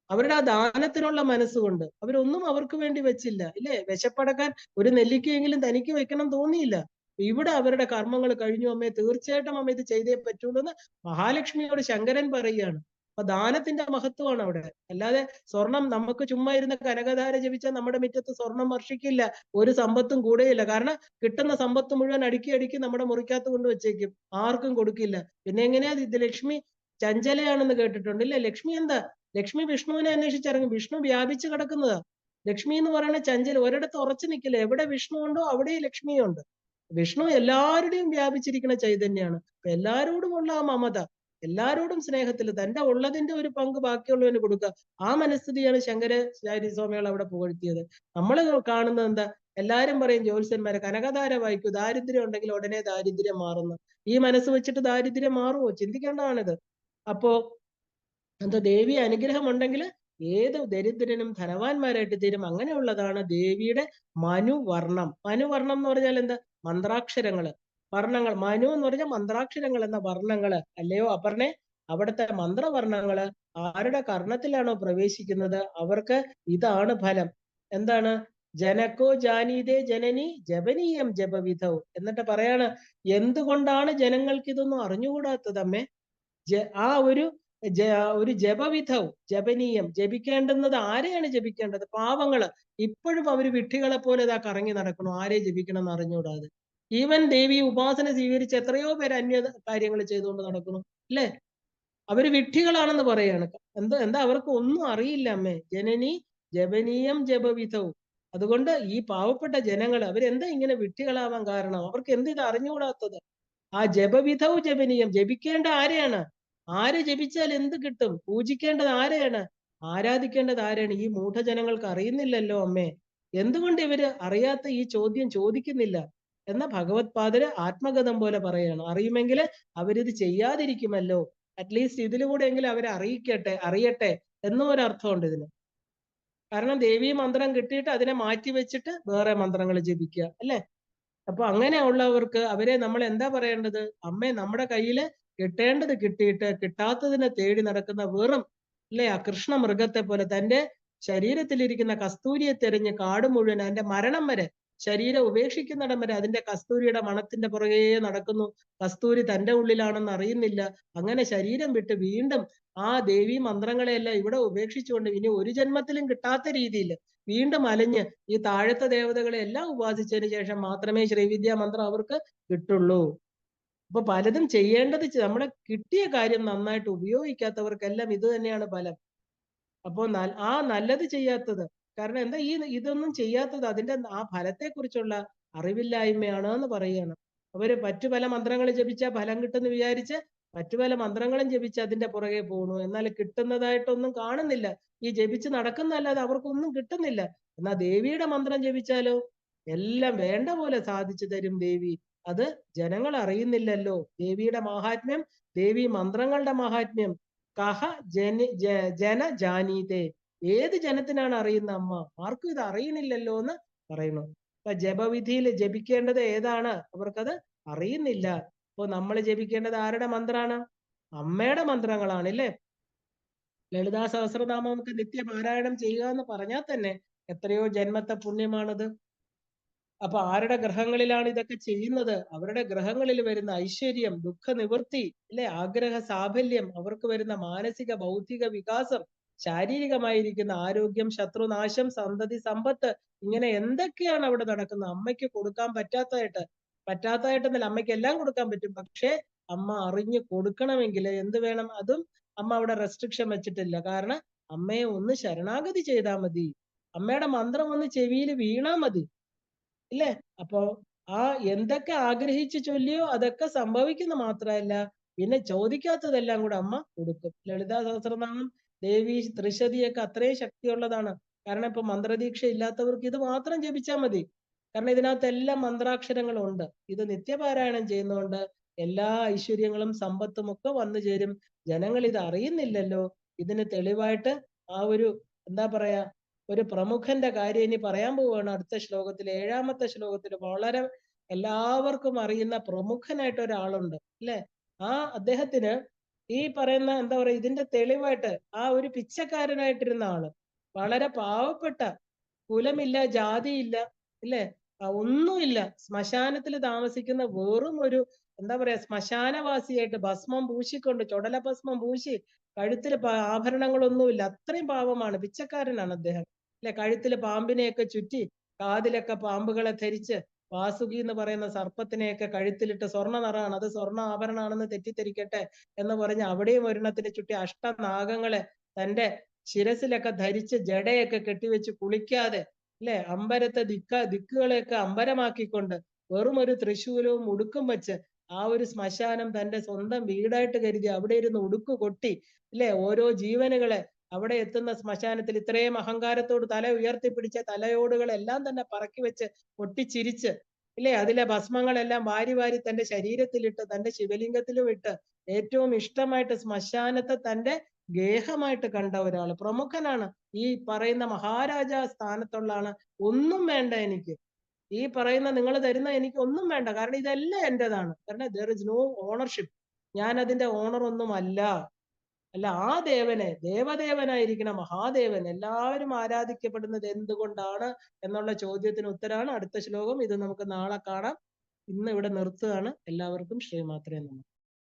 അവരുടെ ആ ദാനത്തിനുള്ള മനസ്സുകൊണ്ട് അവരൊന്നും അവർക്ക് വേണ്ടി വെച്ചില്ല ഇല്ലേ. വിശപ്പടക്കാൻ ഒരു നെല്ലിക്കയെങ്കിലും തനിക്ക് വെക്കണം തോന്നിയില്ല. ഇവിടെ അവരുടെ കർമ്മങ്ങൾ കഴിഞ്ഞു അമ്മേ, തീർച്ചയായിട്ടും അമ്മ ഇത് ചെയ്തേ പറ്റുള്ളൂ എന്ന് മഹാലക്ഷ്മിയോട് ശങ്കരൻ പറയുകയാണ്. അപ്പൊ ദാനത്തിന്റെ മഹത്വമാണ് അവിടെ. അല്ലാതെ സ്വർണം നമുക്ക് ചുമ്മാ ഇരുന്ന കനകധാര ജപിച്ചാൽ നമ്മുടെ മുറ്റത്ത് സ്വർണം വർഷിക്കില്ല, ഒരു സമ്പത്തും കൂടെയില്ല. കാരണം കിട്ടുന്ന സമ്പത്ത് മുഴുവൻ അടുക്കി അടുക്കി നമ്മുടെ മുറിക്കകത്ത് കൊണ്ട് വെച്ചേക്കും, ആർക്കും കൊടുക്കില്ല. പിന്നെ എങ്ങനെയാ ഇത്? ലക്ഷ്മി ചഞ്ചലയാണെന്ന് കേട്ടിട്ടുണ്ട് ഇല്ലേ. ലക്ഷ്മി എന്താ? ലക്ഷ്മി വിഷ്ണുവിനെ അന്വേഷിച്ചിറങ്ങും. വിഷ്ണു വ്യാപിച്ചു കിടക്കുന്നതാ. ലക്ഷ്മി എന്ന് പറയുന്ന ചഞ്ചല, ഒരിടത്ത് ഉറച്ചു നിൽക്കില്ല. എവിടെ വിഷ്ണു ഉണ്ടോ അവിടെ ലക്ഷ്മിയുണ്ട്. വിഷ്ണു എല്ലാവരുടെയും വ്യാപിച്ചിരിക്കുന്ന ചൈതന്യമാണ്. അപ്പൊ എല്ലാരോടുമുള്ള ആ മമത, എല്ലാരോടും സ്നേഹത്തിൽ തന്റെ ഉള്ളതിന്റെ ഒരു പങ്ക് ബാക്കിയുള്ളവന് കൊടുക്കുക, ആ മനസ്ഥിതിയാണ് ശങ്കരാചാര്യ സ്വാമികൾ അവിടെ പുകഴ്ത്തിയത്. നമ്മൾ കാണുന്നത് എന്താ? എല്ലാരും പറയും ജ്യോത്സ്യന്മാരെ കനകധാര വായിക്കൂ, ദാരിദ്ര്യം ഉണ്ടെങ്കിൽ ഉടനെ ദാരിദ്ര്യം മാറുന്നു. ഈ മനസ്സ് വെച്ചിട്ട് ദാരിദ്ര്യം മാറുമോ? ചിന്തിക്കേണ്ടതാണിത്. അപ്പോ എന്താ, ദേവി അനുഗ്രഹം ഉണ്ടെങ്കിൽ ഏത് ദരിദ്രനും ധനവാന്മാരായിട്ട് തീരും. അങ്ങനെയുള്ളതാണ് ദേവിയുടെ മനുവർണം. മനുവർണം എന്ന് പറഞ്ഞാൽ എന്താ? മന്ത്രാക്ഷരങ്ങള്, വർണ്ണങ്ങൾ. മനു എന്ന് പറഞ്ഞാൽ മന്ത്രാക്ഷരങ്ങൾ എന്ന വർണ്ണങ്ങള് അല്ലയോ അപർണെ. അവിടുത്തെ മന്ത്രവർണ്ണങ്ങള് ആരുടെ കർണത്തിലാണോ പ്രവേശിക്കുന്നത് അവർക്ക് ഇതാണ് ഫലം. എന്താണ്? ജനക്കോ ജാനീതേ ജനനി ജപനീയം ജപവിധവും. എന്നിട്ട് പറയാണ്, എന്തുകൊണ്ടാണ് ജനങ്ങൾക്ക് ഇതൊന്നും അറിഞ്ഞുകൂടാത്തത് അമ്മേ? ആ ഒരു ജപവിധവും ജപനീയം, ജപിക്കേണ്ടുന്നത് ആരെയാണ് ജപിക്കേണ്ടത്? പാവങ്ങള്. ഇപ്പോഴും അവര് വിഡ്ഢികളെ പോലെ ഇതാ കറങ്ങി നടക്കണു, ആരെ ജപിക്കണം എന്ന് അറിഞ്ഞുകൂടാതെ. ഈവൻ ദേവി ഉപാസന സ്വീകരിച്ച് എത്രയോ പേര് അന്യ കാര്യങ്ങൾ ചെയ്തുകൊണ്ട് നടക്കുന്നു അല്ലെ. അവര് വിഡ്ഢികളാണെന്ന് പറയാണ്. എന്താ അവർക്ക് ഒന്നും അറിയില്ല അമ്മേ. ജനനി ജപനീയം ജപവിധവും. അതുകൊണ്ട് ഈ പാവപ്പെട്ട ജനങ്ങൾ അവരെന്താ ഇങ്ങനെ വിഡ്ഢികളാവാൻ കാരണം? അവർക്ക് എന്ത് ഇത് അറിഞ്ഞുകൂടാത്തത്? ആ ജപവിധവും ജപനീയം, ജപിക്കേണ്ട ആരെയാണ്? ആര് ജപിച്ചാൽ എന്ത് കിട്ടും? പൂജിക്കേണ്ടത് ആരെയാണ്? ആരാധിക്കേണ്ടത് ആരെയാണ്? ഈ മൂഢജനങ്ങൾക്ക് അറിയുന്നില്ലല്ലോ അമ്മേ. എന്തുകൊണ്ട് ഇവര് അറിയാത്ത ഈ ചോദ്യം ചോദിക്കുന്നില്ല എന്ന ഭഗവത്പാദര് ആത്മഗതം പോലെ പറയാണ്. അറിയുമെങ്കിൽ അവരിത് ചെയ്യാതിരിക്കുമല്ലോ, അറ്റ്ലീസ്റ്റ് ഇതിലൂടെ എങ്കിലും അവരെ അറിയട്ടെ എന്നും ഒരർത്ഥമുണ്ട് ഇതിന്. കാരണം ദേവീ മന്ത്രം കിട്ടിയിട്ട് അതിനെ മാറ്റി വെച്ചിട്ട് വേറെ മന്ത്രങ്ങൾ ജപിക്കുക അല്ലെ. അപ്പൊ അങ്ങനെയുള്ളവർക്ക് അവരെ നമ്മൾ എന്താ പറയേണ്ടത്? അമ്മേ, നമ്മുടെ കയ്യില് കിട്ടേണ്ടത് കിട്ടിയിട്ട് കിട്ടാത്തതിനെ തേടി നടക്കുന്ന വെറും അല്ലെ ആ കൃഷ്ണ മൃഗത്തെ പോലെ തന്റെ ശരീരത്തിലിരിക്കുന്ന കസ്തൂരിയെ തെരഞ്ഞ് കാട് മുഴുവൻ അതിന്റെ മരണം വരെ, ശരീരം ഉപേക്ഷിക്കുന്നിടം വരെ അതിന്റെ കസ്തൂരിയുടെ മണത്തിന്റെ പുറകെ നടക്കുന്നു. കസ്തൂരി തന്റെ ഉള്ളിലാണെന്ന് അറിയുന്നില്ല. അങ്ങനെ ശരീരം വിട്ട് വീണ്ടും ആ ദേവീ മന്ത്രങ്ങളെയെല്ലാം ഇവിടെ ഉപേക്ഷിച്ചുകൊണ്ട് ഇനി ഒരു ജന്മത്തിലും കിട്ടാത്ത രീതിയിൽ വീണ്ടും അലഞ്ഞ് ഈ താഴത്തെ ദേവതകളെ എല്ലാം ഉപാസിച്ചതിന് ശേഷം മാത്രമേ ശ്രീവിദ്യാ മന്ത്രം അവർക്ക് കിട്ടുള്ളൂ. അപ്പൊ പലതും ചെയ്യേണ്ടത് നമ്മളെ കിട്ടിയ കാര്യം നന്നായിട്ട് ഉപയോഗിക്കാത്തവർക്കെല്ലാം ഇത് തന്നെയാണ് ഫലം. അപ്പോ ആ നല്ലത് ചെയ്യാത്തത്, കാരണം എന്താ ഇതൊന്നും ചെയ്യാത്തത് അതിന്റെ ആ ഫലത്തെക്കുറിച്ചുള്ള അറിവില്ലായ്മയാണ് എന്ന് പറയുകയാണ്. അവര് മറ്റു പല മന്ത്രങ്ങൾ ജപിച്ചാൽ ഫലം കിട്ടുമെന്ന് വിചാരിച്ച് മറ്റു പല മന്ത്രങ്ങളും ജപിച്ച് അതിന്റെ പുറകെ പോകുന്നു. എന്നാൽ കിട്ടുന്നതായിട്ടൊന്നും കാണുന്നില്ല. ഈ ജപിച്ച് നടക്കുന്നതല്ലാതെ അവർക്കൊന്നും കിട്ടുന്നില്ല. എന്നാ ദേവിയുടെ മന്ത്രം ജപിച്ചാലോ എല്ലാം വേണ്ട പോലെ സാധിച്ചു തരും ദേവി. അത് ജനങ്ങൾ അറിയുന്നില്ലല്ലോ. ദേവിയുടെ മാഹാത്മ്യം, ദേവി മന്ത്രങ്ങളുടെ മാഹാത്മ്യം കഹ ജന ജാനീതേ. ഏത് ജനത്തിനാണ് അറിയുന്ന അമ്മ? ആർക്കും ഇത് അറിയണില്ലല്ലോ എന്ന് പറയുന്നു. അപ്പൊ ജപവിധിയിൽ ജപിക്കേണ്ടത് ഏതാണ് അവർക്കത് അറിയുന്നില്ല. അപ്പൊ നമ്മൾ ജപിക്കേണ്ടത് ആരുടെ മന്ത്രാണ്? അമ്മയുടെ മന്ത്രങ്ങളാണ് ഇല്ലേ? ലളിതാ സഹസ്രനാമം നമുക്ക് നിത്യപാരായണം ചെയ്യുക എന്ന് പറഞ്ഞാൽ തന്നെ എത്രയോ ജന്മത്തെ പുണ്യമാണത്. അപ്പൊ ആരുടെ ഗ്രഹങ്ങളിലാണ് ഇതൊക്കെ ചെയ്യുന്നത്? അവരുടെ ഗ്രഹങ്ങളിൽ വരുന്ന ഐശ്വര്യം, ദുഃഖ നിവൃത്തി, അല്ലെ, ആഗ്രഹ സാഫല്യം, അവർക്ക് വരുന്ന മാനസിക ബൗദ്ധിക വികാസം, ശാരീരികമായിരിക്കുന്ന ആരോഗ്യം, ശത്രുനാശം, സന്തതി സമ്പത്ത്, ഇങ്ങനെ എന്തൊക്കെയാണ് അവിടെ നടക്കുന്നത്? അമ്മയ്ക്ക് കൊടുക്കാൻ പറ്റാത്തതായിട്ടെന്നല്ല, അമ്മയ്ക്ക് എല്ലാം കൊടുക്കാൻ പറ്റും. പക്ഷേ അമ്മ അറിഞ്ഞു കൊടുക്കണമെങ്കിൽ എന്ത് വേണം? അതും അമ്മ അവിടെ റെസ്ട്രിക്ഷൻ വെച്ചിട്ടില്ല. കാരണം അമ്മയെ ഒന്ന് ശരണാഗതി ചെയ്താൽ മതി, അമ്മയുടെ മന്ത്രം ഒന്ന് ചെവിയിൽ വീണാ മതി, ഇല്ലേ? അപ്പോ ആ എന്തൊക്കെ ആഗ്രഹിച്ചു ചൊല്ലിയോ അതൊക്കെ സംഭവിക്കുന്ന മാത്രമല്ല, പിന്നെ ചോദിക്കാത്തതെല്ലാം കൂടെ അമ്മ കൊടുക്കും. ലളിതാ സഹസ്രനാമം, ദേവി, ത്രിശതിയൊക്കെ അത്രയും ശക്തിയുള്ളതാണ്. കാരണം ഇപ്പൊ മന്ത്രദീക്ഷ ഇല്ലാത്തവർക്ക് ഇത് മാത്രം ജപിച്ചാൽ മതി. കാരണം ഇതിനകത്ത് എല്ലാം മന്ത്രാക്ഷരങ്ങളും ഉണ്ട്. ഇത് നിത്യപാരായണം ചെയ്യുന്നതുകൊണ്ട് എല്ലാ ഐശ്വര്യങ്ങളും സമ്പത്തും ഒക്കെ വന്നു ചേരും. ജനങ്ങൾ ഇത് അറിയുന്നില്ലല്ലോ. ഇതിന് തെളിവായിട്ട് ആ ഒരു, എന്താ പറയാ, ഒരു പ്രമുഖന്റെ കാര്യം ഇനി പറയാൻ പോവുകയാണ് അടുത്ത ശ്ലോകത്തിൽ. 7-ാമത്തെ ശ്ലോകത്തിൽ വളരെ എല്ലാവർക്കും അറിയുന്ന പ്രമുഖനായിട്ട് ഒരാളുണ്ട്, അല്ലെ? ആ അദ്ദേഹത്തിന് ഈ പറയുന്ന, എന്താ പറയാ, ഇതിന്റെ തെളിവായിട്ട് ആ ഒരു പിച്ചക്കാരനായിട്ടിരുന്ന ആള്, വളരെ പാവപ്പെട്ട, കുലമില്ല, ജാതിയില്ല, ഇല്ലേ, ഒന്നുമില്ല, ശ്മശാനത്തിൽ താമസിക്കുന്ന വെറും ഒരു, എന്താ പറയാ, ശ്മശാനവാസിയായിട്ട് ഭസ്മം പൂശിക്കൊണ്ട്, ചുടല ഭസ്മം പൂശി, കഴുത്തിൽ ആഭരണങ്ങളൊന്നുമില്ല, അത്രയും പാവമാണ്, പിച്ചക്കാരനാണ് അദ്ദേഹം, അല്ലെ? കഴുത്തിൽ പാമ്പിനെയൊക്കെ ചുറ്റി, കാതിലൊക്കെ പാമ്പുകളെ ധരിച്ച്, വാസുകി എന്ന് പറയുന്ന സർപ്പത്തിനെയൊക്കെ കഴുത്തിലിട്ട്, സ്വർണ്ണ നിറമാണ് അത്, സ്വർണ്ണ ആഭരണമാണെന്ന് തെറ്റിദ്ധരിക്കട്ടെ എന്ന് പറഞ്ഞ് അവിടെയും ഒരെണ്ണത്തിന് ചുറ്റി അഷ്ടനാഗങ്ങളെ തന്റെ ശിരസിലൊക്കെ ധരിച്ച്, ജടയൊക്കെ കെട്ടിവെച്ച്, കുളിക്കാതെ, അല്ലെ, അമ്പരത്തെ ദിക്കുകളെയൊക്കെ അമ്പരമാക്കിക്കൊണ്ട്, വെറും ഒരു തൃശൂലവും ഉടുക്കും വെച്ച് ആ ഒരു ശ്മശാനം തന്റെ സ്വന്തം വീടായിട്ട് കരുതി അവിടെ ഇരുന്ന് ഉടുക്ക് കൊട്ടി, അല്ലെ, ഓരോ ജീവനുകളെ അവിടെ എത്തുന്ന ശ്മശാനത്തിൽ ഇത്രയും അഹങ്കാരത്തോട് തല ഉയർത്തിപ്പിടിച്ച തലയോടുകളെല്ലാം തന്നെ പറക്കി വെച്ച് പൊട്ടിച്ചിരിച്ച്, ഇല്ലേ, അതിലെ ഭസ്മങ്ങളെല്ലാം വാരി വാരി തന്റെ ശരീരത്തിലിട്ട്, തന്റെ ശിവലിംഗത്തിലും ഇട്ട്, ഏറ്റവും ഇഷ്ടമായിട്ട് ശ്മശാനത്തെ തന്റെ ഗേഹമായിട്ട് കണ്ട ഒരാള്, പ്രമുഖനാണ്, ഈ പറയുന്ന മഹാരാജാ സ്ഥാനത്തുള്ള ആള്. ഒന്നും വേണ്ട എനിക്ക്, ഈ പറയുന്ന നിങ്ങൾ തരുന്ന എനിക്ക് ഒന്നും വേണ്ട, കാരണം ഇതെല്ലാം എന്റേതാണ്, കാരണം ദർ ഇസ് നോ ഓണർഷിപ്പ്, ഞാൻ അതിന്റെ ഓണർ ഒന്നും അല്ല. അല്ല, ആ ദേവനെ, ദേവദേവനായിരിക്കണം മഹാദേവൻ, എല്ലാവരും ആരാധിക്കപ്പെടുന്നത് എന്തുകൊണ്ടാണ് എന്നുള്ള ചോദ്യത്തിന് ഉത്തരമാണ് അടുത്ത ശ്ലോകം. ഇത് നമുക്ക് നാളെ കാണാം. ഇന്ന് ഇവിടെ നിർത്തുകയാണ്. എല്ലാവർക്കും ശ്രീമാത്രേ നമഃ.